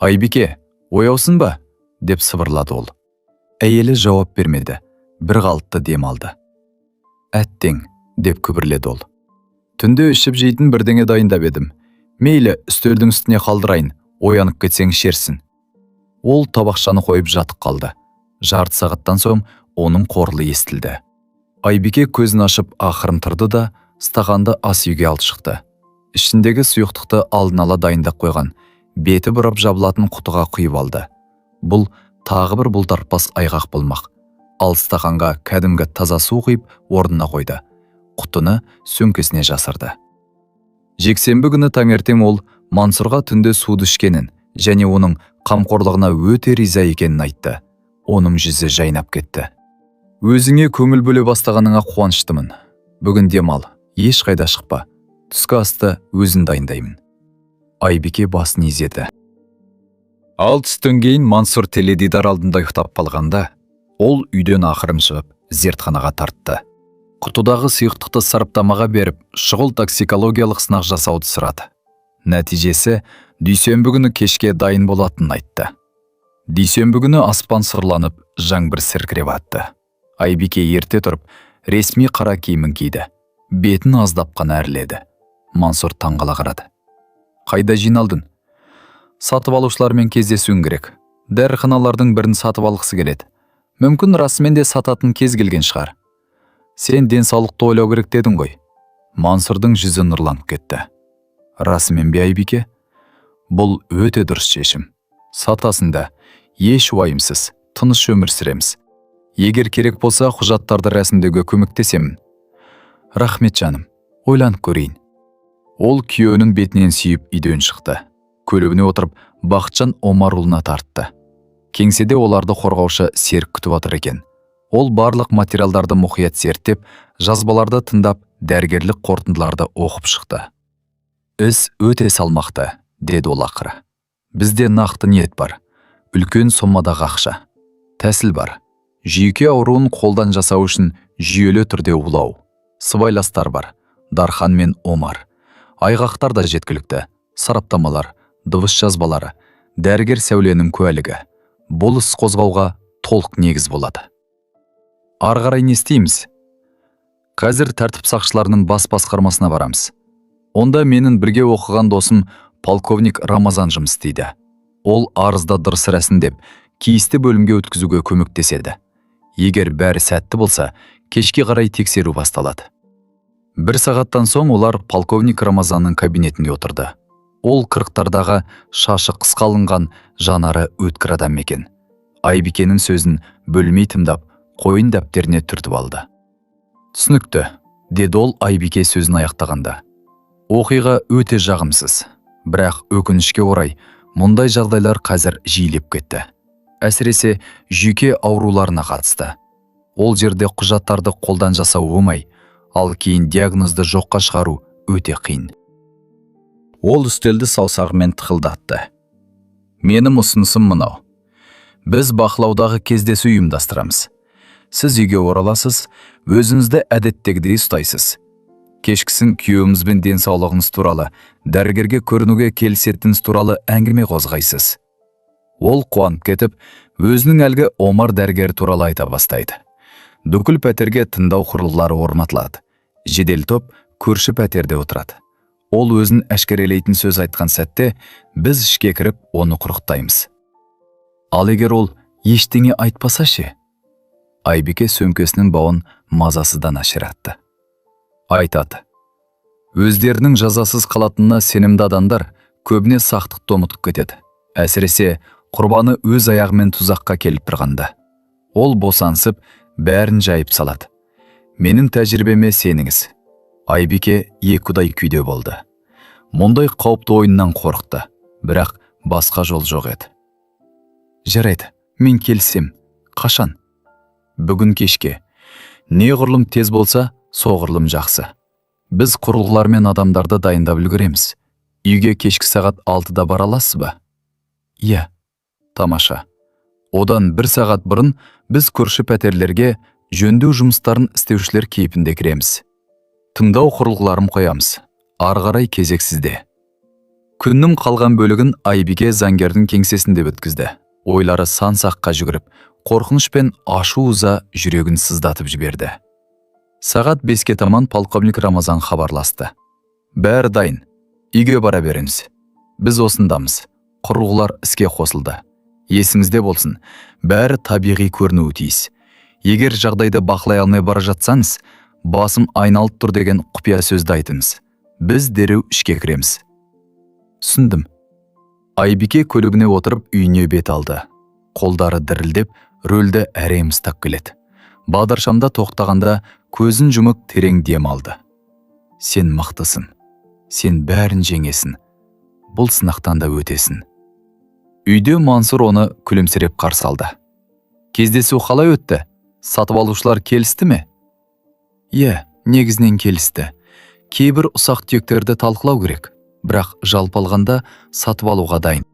Айбике, ояусың ба? Деп сыбырлады ол. Әйелі жауап бермеді. Бір қалыпты дем алды. Әттең, деп күбірледі ол. Түнде ішіп жейтін бірдеңе дайындап едім. Мейлі, үстелдің үстіне қалдырайын, оянып кетсең ішерсің. Ол табақшаны қойып жатып қалды. Жарты сағаттан соң оның қорлы естілді. Айбике көзін ашып ақырын тұрды да, стақанды ас үйге алып шықты. Ішіндегі сұйықтықты алдын ала дайындап қойған, беті бұрап жабылатын құтыға құйып алды. Бұл тағы бір бұлтартпас айғақ болмақ. Ал стақанға кәдімгі таза су құйып орнына қойды. Құтыны сөмкесіне жасырды. Жексенбі күні таңертең ол Мансұрға түнде суды ішкенін және оның қамқорлығына өте риза екенін айтты. Оның жүзі жайнап кетті. Өзіңе көңіл бөле бастағаныңа қуаныштымын. Бүгін демал, ешқайда шықпа. Түскі асты өзін дайындаймын. Айбике басын изеді. Ал түстен кейін Мансұр теледидар алдында ұйықтап қалғанда, ол үйден ақырын шығып, зертханаға тартты. Құтыдағы сұйықтықты сараптамаға беріп, шұғыл токсикологиялық сынақ жасауды сұрады. Нәтижесі дүйсенбі күні кешке дайын болатынын айтты. Дүйсенбі күні аспан сұрланып, жаңбыр сіркіреп атты. Айбике ерте тұрып, ресми қара киімін киді. Бетін аздап қана әрледі. Мансұр таңғала қарады. Қайда жиналдың? Сатып алушылармен кездесуің керек. Дәріханалардың бірін сатып алғысы келеді. Мүмкін расымен де сататын кез келген шығар. Сен денсаулықты ойлау керек дедің ғой. Мансұрдың жүзі нұрланып кетті. Расымен бе, Айбике? Бұл өте дұрыс шешім. Сатасында еш уайымсыз, тыныш өмір сүреміз. Егер керек болса, құжаттарды рәсімдеуге көмектесемін. Рахмет жаным, ойланып көрейін. Ол күйеуінің бетінен сүйіп үйден шықты. Көлігіне отырып, Бақытжан Омарұлына тартты. Кеңседе оларды қорғаушы Серік күтіп отыр екен. Ол барлық материалдарды мұқият зерттеп, жазбаларды тыңдап, дәрігерлік қорытындыларды оқып шықты. Іс өте салмақты, деді ол ақыры. Бізде нақты ниет бар. Үлкен сомадағы ақша. Тәсіл бар. Жүйке ауруын қолдан жасау үшін жүйелі түрде улау. Сыбайластар бар. Дархан мен Омар. Айғақтар да жеткілікті. Сараптамалар, дыбыс жазбалары, дәрігер сәуленің куәлігі. Бұл іс қозғауға толық негіз болады. Ары қарай не істейміз? Қазір тәртіп сақшыларының бас басқармасына барамыз. Онда менің бірге оқыған досым полковник Рамазан жұмыс істейді. Ол арызда дұрыс рәсімдеп, кейісті бөлімге өткізуге көмектеседі. Егер бәрі сәтті болса, кешке қарай тексеру басталады. 1 сағаттан соң олар полковник Рамазанның кабинетінде отырды. Ол 40-тардағы шашы қысқалынған, жанары өткір адам екен. Айбикенің сөзін бөлмей тыңдап, қойын дәптеріне түртіп алды. Түсінікті, деді ол Айбике сөзін аяқтағанда. Оқиға өте жағымсыз, бірақ өкінішке орай, мұндай жағдайлар қазір жиілеп кетті. Әсіресе жүйке ауруларына қатысты. Ол жерде құжаттарды қолдан жасау оңай, ал кейін диагнозды жоққа шығару өте қиын. Ол үстелді саусағымен тықылдатты. Менің ұсынысым мынау. Біз бақылаудағы кездесу ұйымдастырамыз. Сіз үйге ораласыз, өзіңізді әдеттегідей ұстайсыз. Кешкісін күйеуімізбен денсаулығыңыз туралы, дәрігерге көрінуге келісетініңіз туралы әңгіме қозғайсыз. Ол қуанып кетіп, өзінің әлгі Омар дәрігер туралы айта бастайды. Бүкіл пәтерге тыңдау құрылғылары орнатылады. Жедел топ көрші пәтерде отырады. Ол өзін әшкерелейтін сөз айтқан сәтте, біз ішке кіріп, оны құрықтаймыз. Ал егер ол ештеңе айтпаса ше? Айбике сөмкесінің бауын мазасыздан ашыратты. Айтады. Өздерінің жазасыз қалатынына сенімді адамдар көбіне сақтықты ұмытып кетеді. Әсіресе құрбаны өз аяғымен тұзаққа келіп тұрғанда. Ол босансып, бәрін жайып салады. Менің тәжірибеме сеніңіз. Айбике екіұдай күйде болды. Мұндай қауіпті ойыннан қорықты, бірақ басқа жол жоқ еді. Жарайды, мен келсем. Қашан? Бүгін кешке. Неғұрлым тез болса, соғұрлым жақсы. Біз құрылғылар мен адамдарды дайындап үлгереміз. Үйге кешкі сағат 6-да бара аласыз ба? Иә, тамаша. Одан 1 сағат бұрын біз көрші пәтерлерге жөндеу жұмыстарын істеушілер кейпінде кіреміз. Тыңдау құрылғыларын қоямыз. Ары қарай кезек сізде. Күннің қалған бөлігін Айбике заңгердің кеңсесінде өткізді. Ойлары сан-саққа жүгіріп, қорқыныш пен ашу ыза жүрегін сыздатып жіберді. Сағат 5-ке таман полковник Рамазан хабарласты. Бәрі дайын. Үйге бара беріңіз. Біз осындамыз. Құрылғылар іске қосылды. Есіңізде болсын, бәрі табиғи көрінуі тиіс. Егер жағдайды бақылай алмай бара жатсаңыз, басым айналып тұр деген құпия сөзді айтыңыз. Біз дереу ішке кіреміз. Түсіндім. Айбике көлігіне отырып үйіне бет алды. қолдары дірілдеп, рөлді әрең ұстап келеді. Бағдаршамда тоқтағанда көзін жұмып терең дем алды. Сен мықтысың. Сен бәрін жеңесің. Бұл сынақтан да өтесің. Үйде Мансұр оны күлімсіреп қарсы алды. Кездесу қалай өтті? Сатып алушылар келісті ме? Иә, негізінен келісті. Кейбір ұсақ түйектерді талқылау керек, бірақ жалпы алғанда сатып алуға дайын.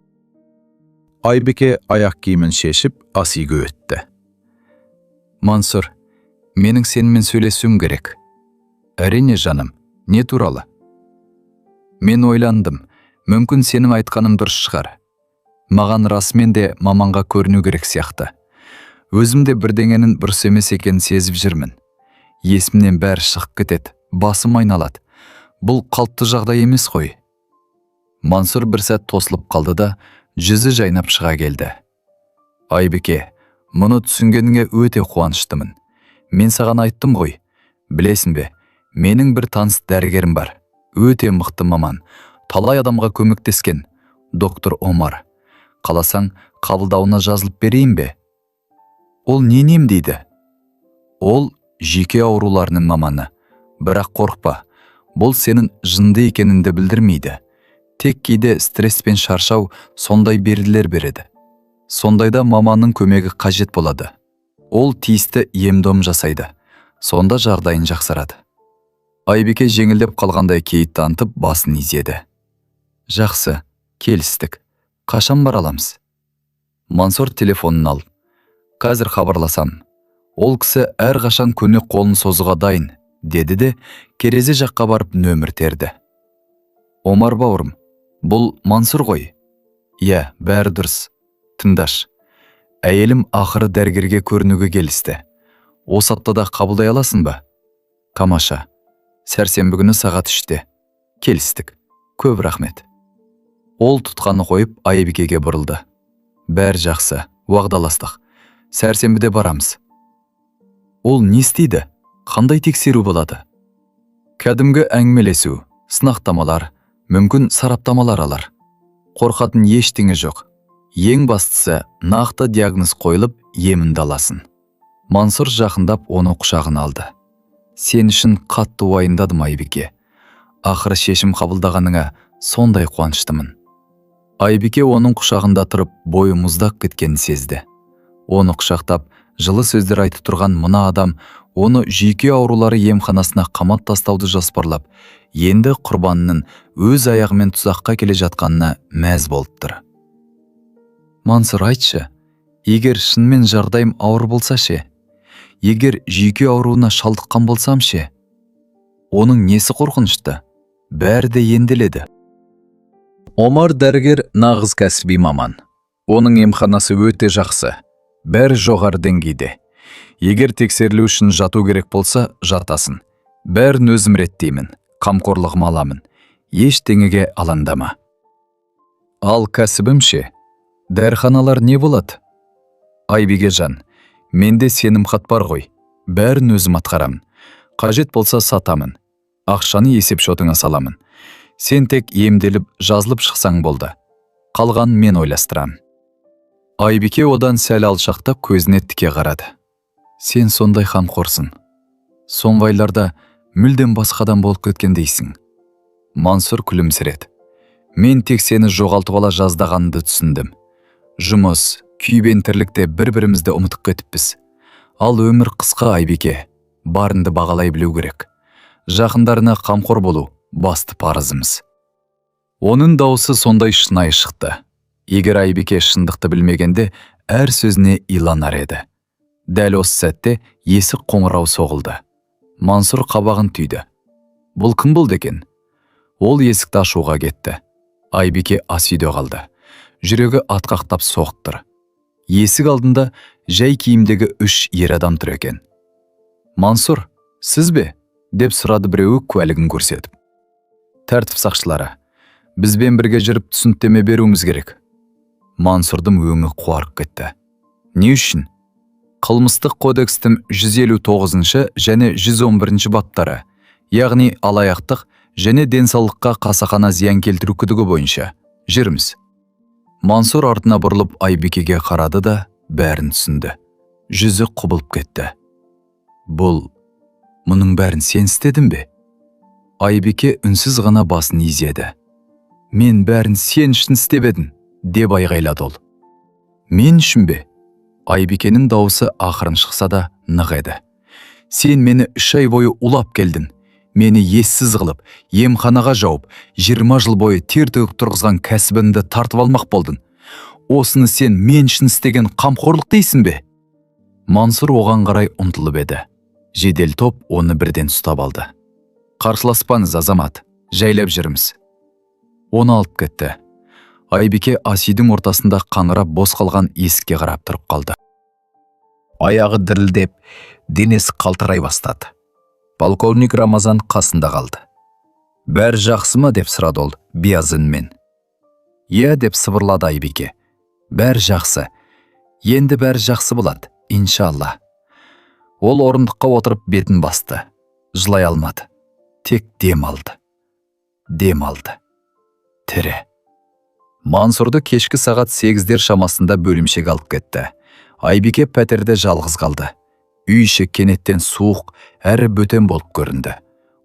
Айбике аяқ киімін шешіп, ас үйге өтті. Мансұр, менің сенімен сөйлесуім керек. Әрине жаным, не туралы? Мен ойландым, мүмкін сенің айтқаның дұрыс шығар. Маған расымен де маманға көріну керек сияқты. Өзімде бірдеңенің дұрыс емес екенін сезіп жүрмін. Есімнен бәрі шығып кетеді, басым айналады. Бұл қалыпты жағдай емес қой. Мансұр бір сәт тосылып қалды да, жүзі жайнап шыға келді. Айбике, мұны түсінгеніңе өте қуаныштымын. Мен саған айттым ғой. Білесің бе, менің бір таныс дәрігерім бар. Өте мықты маман. Талай адамға көмектескен. Доктор Омар. Қаласаң, қабылдауына жазылып берейін бе? Ол не емдейді? Ол жүйке ауруларының маманы. Бірақ қорықпа. Бұл сенің жынды екеніңді білдірмейді. Тек кейде стресс пен шаршау сондай белгілер береді. Сондайда маманның көмегі қажет болады. Ол тиісті ем-дом жасайды. Сонда жағдайын жақсарады. Айбике жеңілдеп қалғандай кейіп танытып басын изеді. Жақсы, келістік. Қашан бара аламыз? Мансұр телефонын ал. Қазір хабарласам. Ол кісі әрқашан көмек қолын созуға дайын, деді де керезе жаққа барып нөмір терді. Омар бауырым, бұл Мансұр ғой? Иә, бәрі дұрыс. Тыңдаш. Әйелім ақыры дәрігерге көрінуге келісті. Осы аптада қабылдай аласың ба? Тамаша. Сәрсенбі күні сағат 3-те. Келістік. Көп рахмет. Ол тұтқаны қойып Айбикеге бұрылды. Бәрі жақсы, уағдаластық. Сәрсенбіде барамыз. Ол не істейді? Қандай тексеру болады? Кәдімгі әңгімелесу, сынақтамалар, мүмкін сараптамалар алар. Қорқатын ештеңе жоқ. Ең бастысы, нақты диагноз қойылып, емінді аласын. Мансұр жақындап оны құшағын алды. Сен үшін қатты уайымдадым, Айбике. Ақыры шешім қабылдағаныңа сондай қуаныштымын. Айбике оның құшағында тұрып, бойы мұздақ кеткенін сезді. Оны құшақтап, жылы сөздер айтып тұрған мына адам, оны жүйке аурулары емханасына қамап тастауды жоспарлап, енді құрбанының өз аяғымен тұзаққа келе жатқанына мәз болып тұр. Мансұр, айтшы, егер шынымен жағдайым ауыр болса ше? Егер жүйке ауруына шалдыққан болсам ше? Оның несі қорқынышты? Бәрі де енделеді. Омар дәрігер нағыз кәсіби маман. Оның емханасы өте жақсы. Бәрі жоғары деңгейде. Егер тексерілу үшін жату керек болса, жатасын. Бәрін өзім реттеймін, қамқорлығыма аламын. Ештеңеге алаңдама. Ал кәсібімше, дәріханалар не болады? Айбике жан, менде сенім хат бар ғой. Бәрін өзім атқарамын. Қажет болса сатамын. Ақшаны есеп шотыңа саламын. Сен тек емделіп, жазылып шықсаң болды. Қалған мен ойластырам. Айбике одан сәл алшақтап көзіне тіке қарады. Сен сондай қамқорсың. Соңғайларда мүлдем басқадан болып кеткен дейсің. Мансұр күлімсіреді. Мен тек сені жоғалтып ала жаздағанды түсіндім. Жұмыс, күйбен тірлікте бір-бірімізді ұмытып кетіппіз. Ал өмір қысқа, Айбике. Барынды бағалай білу керек. Жақындарына қамқор болу басты парызымыз. Оның дауысы сондай шынайы шықты. Егер Айбике шындықты білмегенде, әр сөзіне иланар еді. Дәл осы сәтте есік қоңырау соғылды. Мансұр қабағын түйді. Бұл кім болды екен? Ол есікті ашуға кетті. Айбике ас үйде қалды. Жүрегі атқақтап соғып тұр. Есік алдында жай киімдегі 3 ер адам тұр екен. Мансұр, сіз бе? Деп сұрады біреуі куәлігін көрсетіп. Тәртіп сақшылары, бізбен бірге жүріп түсініктеме беруіміз керек. Мансұрдың өңі қуарып кетті. Не үшін? Қылмыстық кодекстің 159 және 111 баптары, яғни алаяқтық және денсаулыққа қасақана зиян келтіру күдігі бойынша. Жүрміз. Мансұр артына бұрылып Айбикеге қарады да бәрін түсінді. Жүзі құбылып кетті. Мұның бәрін сен істедің бе? Айбике үнсіз ғана басын изеді. Мен бәрін сен үшін істеп едім, деп айғайлады ол. Мен үшін бе? Айбикенің дауысы ақырын шықса да нық еді. Сен мені 3 ай бойы улап келдің. Мені ессіз қылып, емханаға жауып, 20 жыл бойы тер төгіп тұрғызған кәсібіңді тартып алмақ болдың. Осыны сен мен үшін істеген қамқорлық дейсің бе? Мансұр оған қарай ұмтылып еді. Жедел топ оны бірден ұстап алды. Қарсыласпаңыз, азамат, жайлап жүрміз. Оны алып кетті. Айбике асүйдің ортасында қаңырап бос қалған есікке қарап тұрып қалды. Аяғы дірілдеп, денесі қалтырай бастады. Полковник Рамазан қасында қалды. Бәрі жақсы ма деп сұрады ол биязы үнмен. Иә деп сыбырлады Айбике. Бәрі жақсы. Енді бәрі жақсы болады, иншалла. Ол орындыққа отырып бетін басты. Жылай алмады. Тек дем алды. Тірі. Мансұрды кешкі сағат 8-дер шамасында бөлімшеге алып кетті. Айбике пәтерде жалғыз қалды. Үй іші кенеттен суық, әрі бөтен болып көрінді.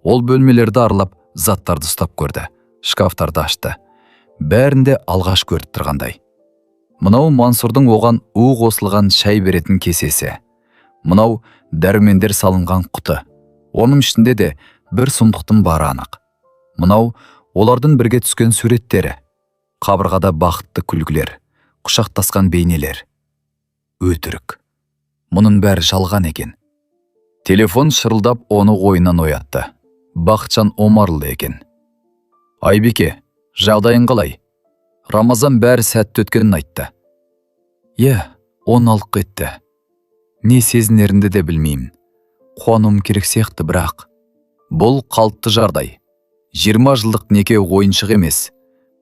Ол бөлмелерді аралап, заттарды ұстап көрді. Шкафтарды ашты. Бәрінде алғаш көріп тұрғандай. Мынау Мансұрдың оған у қосылған шай беретін кесесі. Мынау дәрумендер салынған құты. Оның ішінде де бір сұмдықтың бары анық. Мынау олардың бірге түскен суреттері. Қабырғада бақытты күлгілер, құшақтасқан бейнелер. Өтірік. Мұның бәрі жалған екен. Телефон шырылдап оны ойынан оятты. Бақытжан Омарлы екен. Айбике, жағдайың қалай? Рамазан бәрі сәтті өткенін айтты. Иә, оны алып кетті. Не сезінерімді де білмеймін. Қуануым керек сияқты, бірақ бұл қалыпты жағдай. 20 жылдық неке ойыншық емес.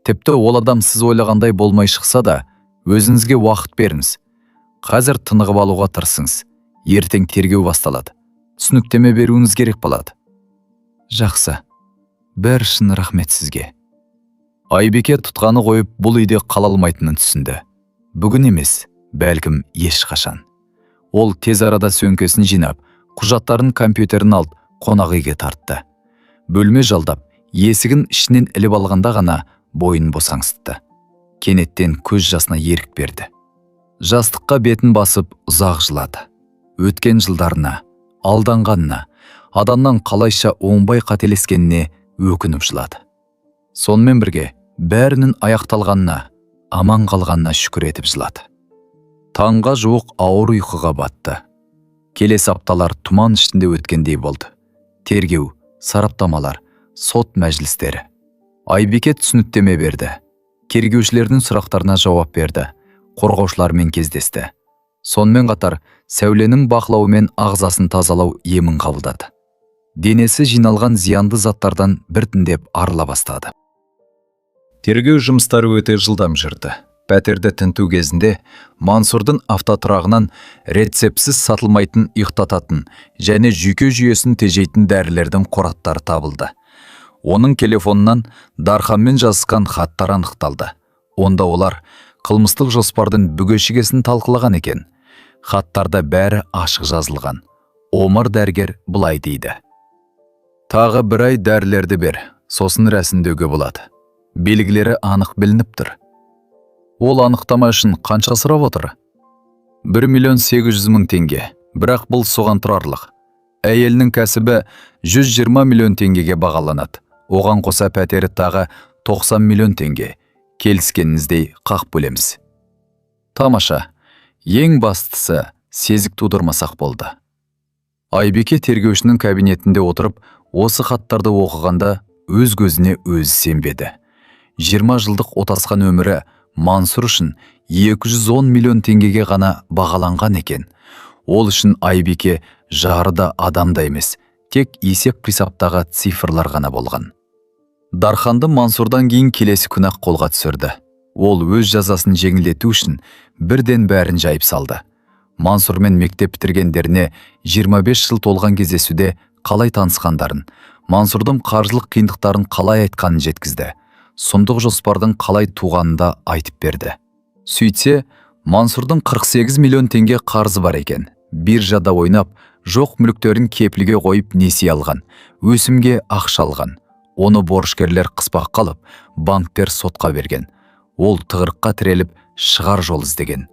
Тіпті ол адам сіз ойлағандай болмай шықса да, өзіңізге уақыт беріңіз. Қазір тынығып алуға тырысыңыз. Ертең тергеу басталады. Түсініктеме беруіңіз керек болады. Жақсы. Бәрі үшін рахмет сізге. Айбике тұтқаны қойып бұл үйде қала алмайтынын түсінді. Бүгін емес, бәлкім ешқашан. Ол тез арада сөмкесін жинап, құжаттарын компьютерін алып, қонақ үйге тартты. Бөлме жалдап, есігін ішінен іліп алғанда ғана бойын босаңсытты. Кенеттен көз жасына ерік берді. Жастыққа бетін басып ұзақ жылады. Өткен жылдарына, алданғанына, адамнан қалайша оңбай қателескеніне өкініп жылады. Сонымен бірге бәрінің аяқталғанына, аман қалғанына шүкір етіп жылады. Таңға жуық ауыр ұйқыға батты. Келесі апталар тұман ішінде өткендей болды. Тергеу, сараптамалар, сот мәжілістері. Айбике түсініктеме берді. Тергеушілердің сұрақтарына жауап берді. Қорғаушылармен кездесті. Сонымен қатар сәуленің бақылауымен ағзасын тазалау емін қабылдады. Денесі жиналған зиянды заттардан біртіндеп арыла бастады. Тергеу жұмыстары өте жылдам жүрді. Пәтерді тінту кезінде Мансұрдың автотұрағынан рецептсіз сатылмайтын ұйықтататын және жүйке жүйесін тежейтін дәрілердің қораттары табылды. Оның телефонынан Дарханмен жазысқан хаттар анықталды. Онда олар қылмыстық жоспардың бүге-шігесін талқылаған екен. Хаттарда бәрі ашық жазылған. Омар дәрігер былай дейді. Тағы 1 ай дәрілерді бер, сосын рәсімдеуге болады. Белгілері анық білініп тұр. Ол анықтама үшін қанша сұрап отыр? 1.800.000 теңге, бірақ бұл соған тұрарлық. Әйелінің кәсібі 120 миллион теңгеге бағаланады. Оған қоса пәтері тағы 90 миллион теңге. Келіскеніңіздей қақ бөлеміз. Тамаша, ең бастысы сезік тудырмасақ болды. Айбике тергеушінің кабинетінде отырып, осы хаттарды оқығанда өз көзіне өзі сенбеді. 20 жылдық отасқан өмірі Мансұр үшін 210 миллион теңгеге ғана бағаланған екен. Ол үшін Айбике жарыда адамда емес, тек есеп-қисаптағы цифрлар ғана болған. Дарханды Мансұрдан кейін келесі күні-ақ қолға түсірді. Ол өз жазасын жеңілдету үшін бірден бәрін жайып салды. Мансұрмен мектеп бітіргендеріне 25 жыл толған кездесуде қалай танысқандарын, Мансұрдың қаржылық қиындықтарын қалай айтқанын жеткізді. Сұмдық жоспардың қалай туғанын да айтып берді. Сөйтсе, Мансурдың 48 миллион теңге қарызы бар екен. Биржада ойнап, жоқ мүліктерін кепілге қойып несие алған, өсімге ақша алған. Оны борышкерлер қыспақ қалып, банктер сотқа берген. Ол тығырыққа тіреліп, шығар жол іздеген.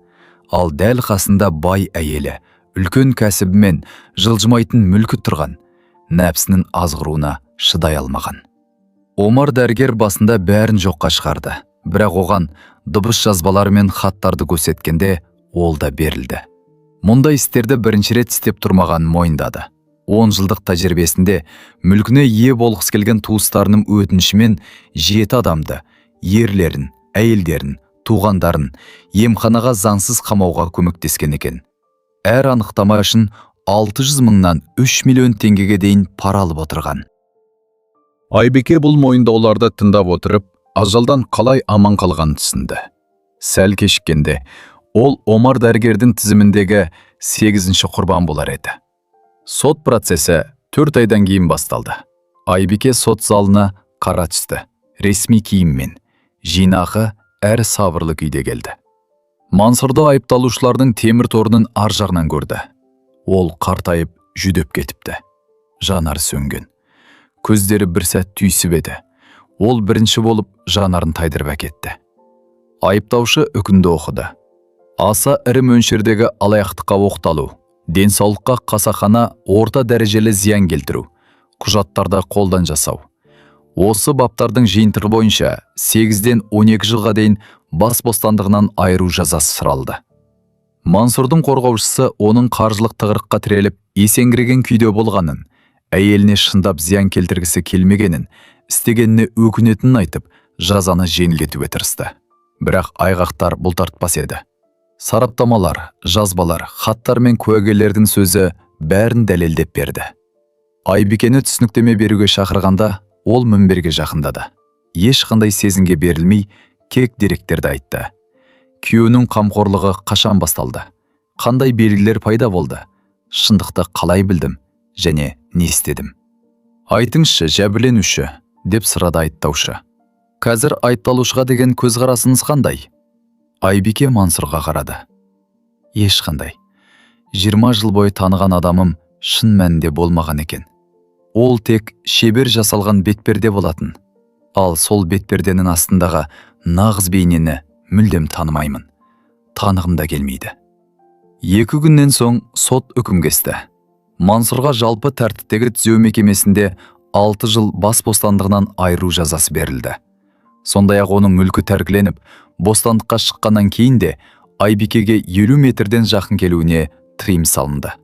Ал дәл қасында бай әйелі, үлкен кәсібімен жылжымайтын мүлкі тұрған, нәпсінің азғыруына шыдай алмаған. Омар дәрігер басында бәрін жоққа шығарды, бірақ оған дыбыс жазбалары мен хаттарды көрсеткенде ол да берілді. Мұндай істерді бірінші рет істеп тұрмаған мойындады. 10 жылдық тәжірибесінде мүлкіне ие болғысы келген туыстарының өтінішімен 7 адамды, ерлерін, әйелдерін, туғандарын емханаға заңсыз қамауға көмектескен екен. Әр анықтама үшін 600 мыңнан 3 миллион теңгеге дейін пара алып отырған. Айбике бұл мойындауларды тыңдап отырып, ажалдан қалай аман қалғанын түсінді. Сәл кешіккенде, ол Омар дәрігердің тізіміндегі 8-ші құрбан болар еді. Сот процесі 4 айдан кейін басталды. Айбике сот залына қара түсті, ресми киіммен, жинақы әрі сабырлы күйде келді. Мансұрды айыпталушылардың темір торының ар жағынан көрді. Ол қартайып, жүдеп кетіпті. Жанары сөнген. Көздері бір сәт түйісіп еді. Ол бірінші болып жанарын тайдырып әкетті. Айыптаушы үкімді оқыды. Аса ірі мөлшердегі алаяқтыққа оқталу, денсаулыққа қасақана орта дәрежелі зиян келтіру, құжаттарда қолдан жасау. Осы баптардың жиынтығы бойынша 8-ден 12 жылға дейін бас бостандығынан айыру жазасы сұралды. Мансұрдың қорғаушысы оның қаржылық тығырыққа тіреліп, есеңгіреген күйде болғанын, әйеліне шындап зиян келтіргісі келмегенін, істегеніне өкінетінін айтып, жазаны жеңілдетуге тырысты. Бірақ айғақтар бұлтартпас еді. Сараптамалар, жазбалар, хаттар мен куәгерлердің сөзі бәрін дәлелдеп берді. Айбикені түсініктеме беруге шақырғанда, ол мінберге жақындады. Ешқандай сезімге берілмей, кек деректерді айтты. Күйеуінің қамқорлығы қашан басталды? Қандай белгілер пайда болды? Шындықты қалай білдім және не істедім? Айтыңызшы, жәбірленуші, деп сұрады айыптаушы. Қазір айыпталушыға деген көзқарасыңыз қандай? Айбике Мансұрға қарады. Ешқандай. 20 жыл бойы таныған адамым шын мәнінде болмаған екен. Ол тек шебер жасалған бетперде болатын. Ал сол бетперденің астындағы нағыз бейнені мүлдем танымаймын. Танығым да келмейді. 2 күннен соң сот үкім кесті. Мансұрға жалпы тәртіптегі түзеу мекемесінде 6 жыл бас бостандығынан айыру жазасы берілді. Сондай-ақ оның мүлкі тәркіленіп, бостандыққа шыққаннан кейін де Айбикеге 50 метрден жақын келуіне тыйым салынды.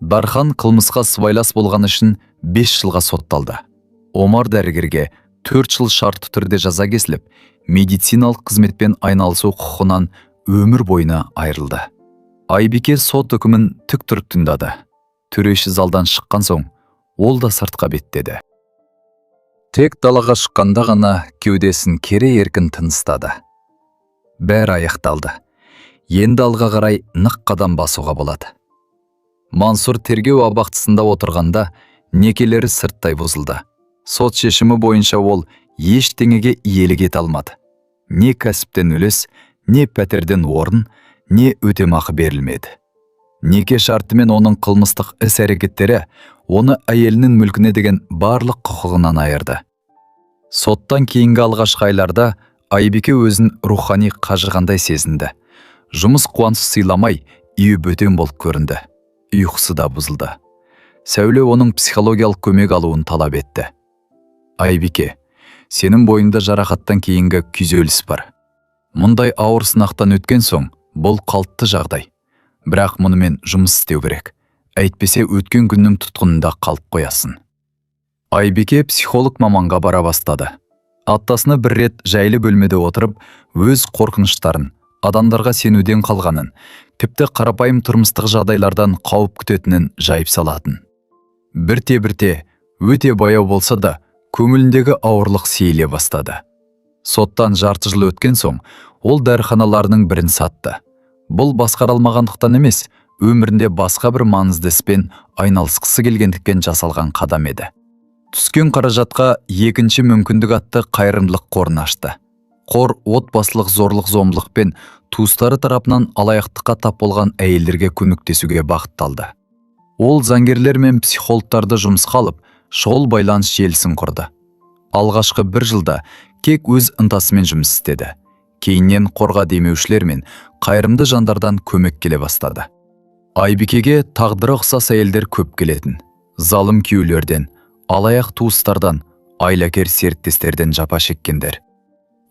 Дархан қылмысқа сыбайлас болған үшін 5 жылға сотталды. Омар дәрігерге 4 жыл шартты түрде жаза кесіліп, медициналық қызметпен айналысу құқығынан өмір бойына айырылды. Айбике сот үкімін тік тұрып тыңдады. Төреші залдан шыққан соң, ол да сыртқа беттеді. Тек далаға шыққанда ғана кеудесін кере еркін тыныстады. Бәрі аяқталды. Енді алға қарай нық қадам басуға болады. Мансұр тергеу абақтысында отырғанда некелері сырттай бұзылды. Сот шешімі бойынша ол ештеңеге иелік ете алмады. Не кәсіптен үлес, не пәтерден орын, не өтемақы берілмеді. Неке шартымен оның қылмыстық іс-әрекеттері оны әйелінің мүлкіне деген барлық құқығынан айырды. Соттан кейінгі алғашқы айларда Айбике өзін рухани қажығандай сезінді. Жұмыс қуансыз сыйламай, үйі бөтен болып көрінді. Ұйқысы да бұзылды. Сәуле оның психологиялық көмек алуын талап етті. Айбике, сенің бойында жарақаттан кейінгі күйзеліс бар. Мұндай ауыр сынақтан өткен соң, бұл қалыпты жағдай. Бірақ мұнымен жұмыс істеу керек. Әйтпесе өткен күннің тұтқынында қалып қоясың. Айбике психолог маманға бара бастады. Аптасына бір рет жайлы бөлмеде отырып, өз қорқыныштарын, адамдарға сенуден қалғанын, тіпті қарапайым тұрмыстық жағдайлардан қауіп күтетінін жайып салатын. Бірте-бірте, өте баяу болса да, көңіліндегі ауырлық сейіле бастады. Соттан жарты жыл өткен соң, ол дәріханаларының бірін сатты. Бұл басқарылмағандықтан емес, өмірінде басқа бір маңызды іспен айналысқысы келгендіктен жасалған қадам еді. Түскен қаражатқа екінші мүмкіндік атты қайырымдылық қорын ашты. Қор отбасылық зорлық-зомбылық пен туыстары тарапынан алаяқтыққа тап болған әйелдерге көмектесуге бағытталды. Ол заңгерлер мен психологтарды жұмысқа алып, шұғыл байланыс желісін құрды. Алғашқы 1 жылда кек өз ынтасымен жұмыс істеді. Кейіннен қорға демеушілер мен қайырымды жандардан көмек келе бастады. Айбикеге тағдыры ұқсас әйелдер көп келетін. Залым күйеулерден, алаяқ туыстардан, айлакер серіктестерден жапа шеккендер.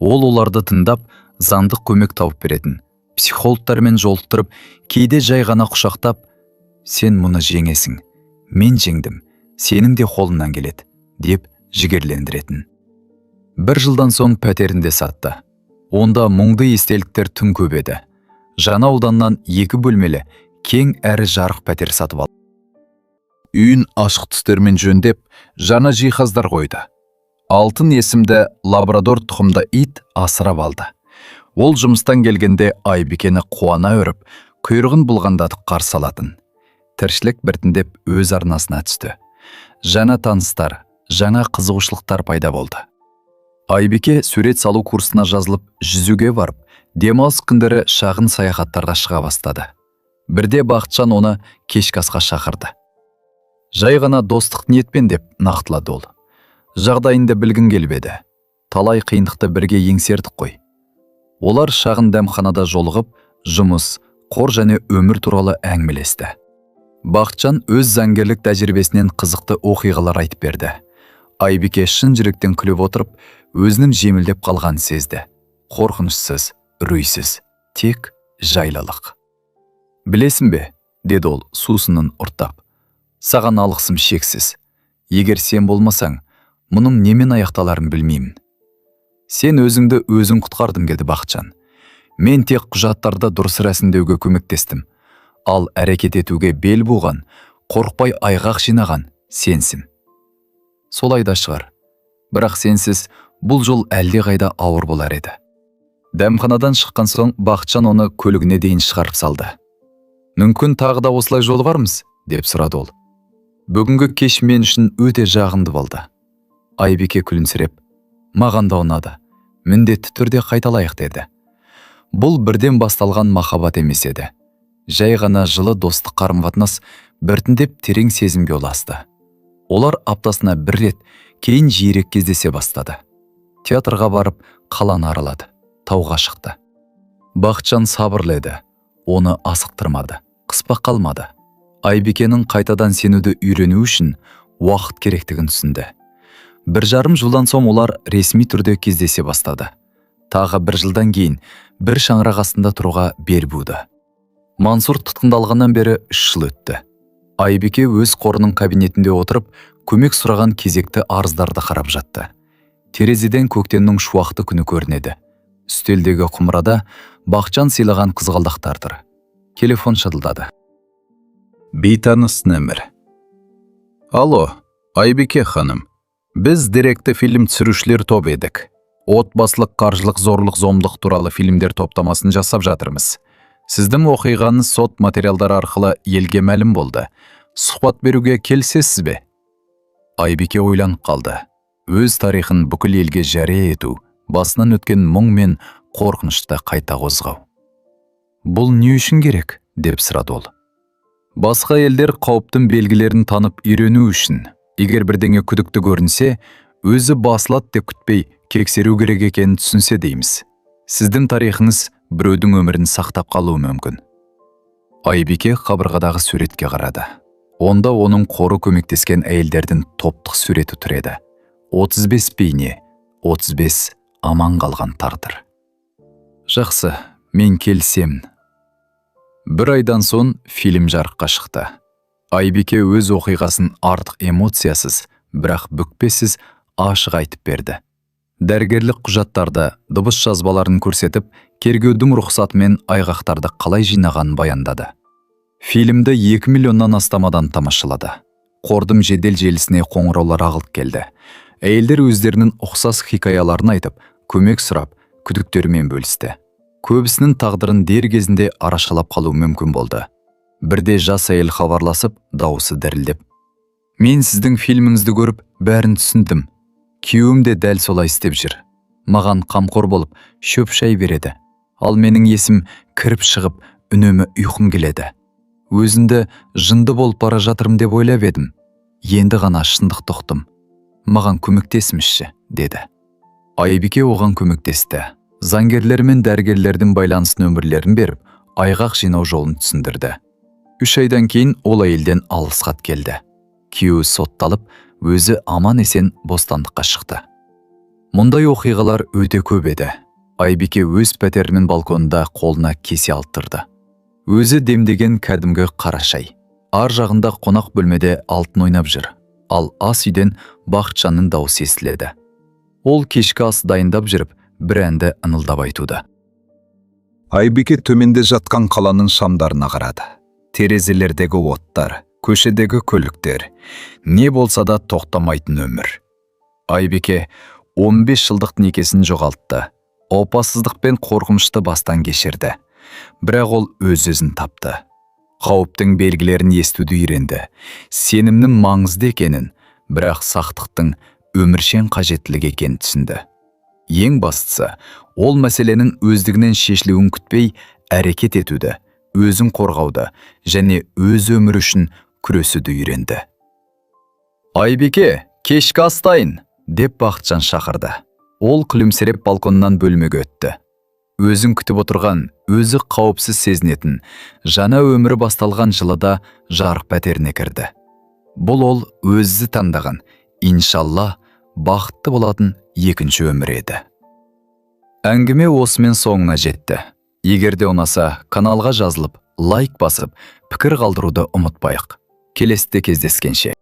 Ол оларды тыңдап, заңдық көмек тауып беретін. Психологтармен жолықтырып, кейде жай ғана құшақтап, «Сен мұны жеңесің, мен жеңдім, сенің де қолыңнан келеді», деп жігерлендіретін. 1 жылдан соң пәтерінде сатты. Онда мұңды естеліктер түн көп еді. Жаңа ауданнан 2 бөлмелі, кең әрі жарық пәтер сатып алды. Үйін ашық түстермен жөндеп, жаңа жиһаздар қойды. Алтын есімді лабрадор тұқымда ит асырап алды. Ол жұмыстан келгенде Айбикені қуана өріп, құйрығын бұлғандатып қарсы алатын. Тіршілік біртіндеп өз арнасына түсті. Жаңа таныстар, жаңа қызығушылықтар пайда болды. Айбике сурет салу курсына жазылып, жүзуге барып, демалыс күндері шағын саяхаттарға шыға бастады. Бірде Бақытжан оны кешкі асқа шақырды. Жай ғана достық ниетпен деп нақтылады ол. Жағдайында білгін келбеді. Талай қиындықты бірге еңсердік қой. Олар шағын дәмханада жолығып, жұмыс, қор және өмір туралы әңгімелесті. Бақытжан өз заңгерлік тәжірибесінен қызықты оқиғалар айтып берді. Айбике шын жүректен күліп отырып, өзінің жеңілдеп қалғанын сезді. Қорқынышсыз, үрейсіз, тек жайлылық. «Білесің бе?» деді ол сусынын ұрттап. «Саған алғысым шексіз. Егер сен болмасаң, мұның немен аяқталарын білмеймін». «Сен өзіңді өзің құтқардың», деді Бақытжан. «Мен тек құжаттарды дұрыс рәсімдеуге көмектестім. Ал әрекет етуге бел буған, қорықпай айғақ жинаған сенсің». «Солай да шығар. Бірақ сенсіз бұл жол әлде қайда ауыр болар еді». Дәмханадан шыққан соң Бақытжан оны көлігіне дейін шығарып салды. «Мүмкін тағы да осылай жолығармыз?» деп сұрады ол. «Бүгінгі кеш мен үшін өте жағымды болды». Айбике күлімсіреп, «Маған да ұнады. Міндетті түрде қайталайық», деді. Бұл бірден басталған махаббат емес еді. Жай ғана жылы достық қарым-қатынас біртіндеп терең сезімге ұласты. Олар аптасына 1 рет, кейін жиірек кездесе бастады. Театрға барып, қаланы аралады, тауға шықты. Бақытжан сабырлы еді. Оны асықтырмады, қыспақ қалмады. Айбикенің қайтадан сенуді үйрену үшін уақыт керектігін түсінді. 1,5 жылдан соң олар ресми түрде кездесе бастады. Тағы 1 жылдан кейін бір шаңырақ астында тұруға бел буды. Мансұр тұтқындалғаннан бері 3 жыл өтті. Айбике өз қорының кабинетінде отырып, көмек сұраған кезекті арыздарды қарап жатты. Терезеден көктемнің шуақты күні көрінеді. Үстелдегі құмырада Бақытжан сыйлаған қызғалдақтар тұр. Телефон шылдады. Бейтаныс нөмір. «Алло, Айбике ханым. Біз деректі фильм түсірушілер топ едік. Отбасылық қаржылық зорлық-зомбылық туралы фильмдер топтамасын жасап жатырмыз. Сіздің оқиғаңыз сот материалдары арқылы елге мәлім болды. Сұхбат беруге келісесіз бе?» Айбике ойланып қалды. Өз тарихын бүкіл елге жария ету, басынан өткен мұң мен қорқынышты қайта қозғау. «Бұл не үшін керек?» деп сұрады ол. «Басқа елдер қауіптің белгілерін танып үйрену үшін. Егер бірдеңе күдікті көрінсе, өзі басылады деп күтпей, тексеру керек екенін түсінсе дейміз. Сіздің тарихыңыз біреудің өмірін сақтап қалуы мүмкін». Айбике қабырғадағы суретке қарады. Онда оның қоры көмектескен әйелдердің топтық суреті тұр еді. 35 бейне, 35 аман қалған тағдыр. «Жақсы, мен келісемін». 1 айдан соң фильм жарыққа шықты. Айбике өз оқиғасын артық эмоциясыз, бірақ бүкпесіз ашық айтып берді. Дәрігерлік құжаттарды, дыбыс жазбаларын көрсетіп, тергеудің рұқсатымен айғақтарды қалай жинағанын баяндады. Фильмді 2 миллионнан астам адам тамашалады. Қордың жедел желісіне қоңыраулар ағылып келді. Әйелдер өздерінің ұқсас хикаяларын айтып, көмек сұрап, күдіктерімен бөлісті. Көбісінің тағдырын дер кезінде арашалап қалу мүмкін болды. Бірде жас әйел хабарласып, дауысы дірілдеп: «Мен сіздің фильміңізді көріп, бәрін түсіндім. Күйеуім де дәл солай істеп жүр. Маған қамқор болып, шөп шай береді. Ал менің есім кіріп шығып, үнемі ұйқым келеді. Өзінді жынды болып бара жатырмын деп ойлап едім. Енді ғана шындық ұқтым. Маған көмектесіңізші, деді. Айбике оған көмектесті. Заңгерлер мен дәрігерлердің байланыс нөмірлерін беріп, айғақ жинау жолын түсіндірді. 3 айдан кейін ол әйелден алғыс хат келді. Күйеуі сотталып, өзі аман есен бостандыққа шықты. Мұндай оқиғалар өте көп еді. Айбике өз пәтерінің балконында қолына кесе алып тұрды. Өзі демдеген кәдімгі қара шай. Ар жағында қонақ бөлмеде алтын ойнап жүр. Ал ас үйден Бақытжанның дауысы естіледі. Ол кешкі ас дайындап жүріп, бір әнді ыңылдап айтуда. Айбике төменде жатқан қаланың шамдарына қарады. Терезелердегі оттар, көшедегі көліктер, не болса да тоқтамайтын өмір. Айбике 15 жылдық некесін жоғалтты. Опасыздық пен қорқынышты бастан кешірді. Бірақ ол өз-өзін тапты. Қауіптің белгілерін естуді үйренді. Сенімнің маңызды екенін, бірақ сақтықтың өміршең қажеттілік екенін түсінді. Ең бастысы, ол мәселенің өздігінен шешілуін күтпей, әрекет етуді, өзін қорғауды және өз өмірі үшін күресуді үйренді. Айбике, кешкі ас дайын, деп Бақытжан шақырды. Ол күлімсіреп балконнан бөлмеге өтті. Өзін күтіп отырған, өзі қауіпсіз сезінетін, жаңа өмірі басталған жылыда жарық пәтеріне кірді. Бұл ол өзі таңдаған, иншалла, бақытты болатын екінші өмір еді. Әңгіме осымен соңына жетті. Егер де ұнаса, каналға жазылып, лайк басып, пікір қалдыруды ұмытпайық. Келесіде кездескенше.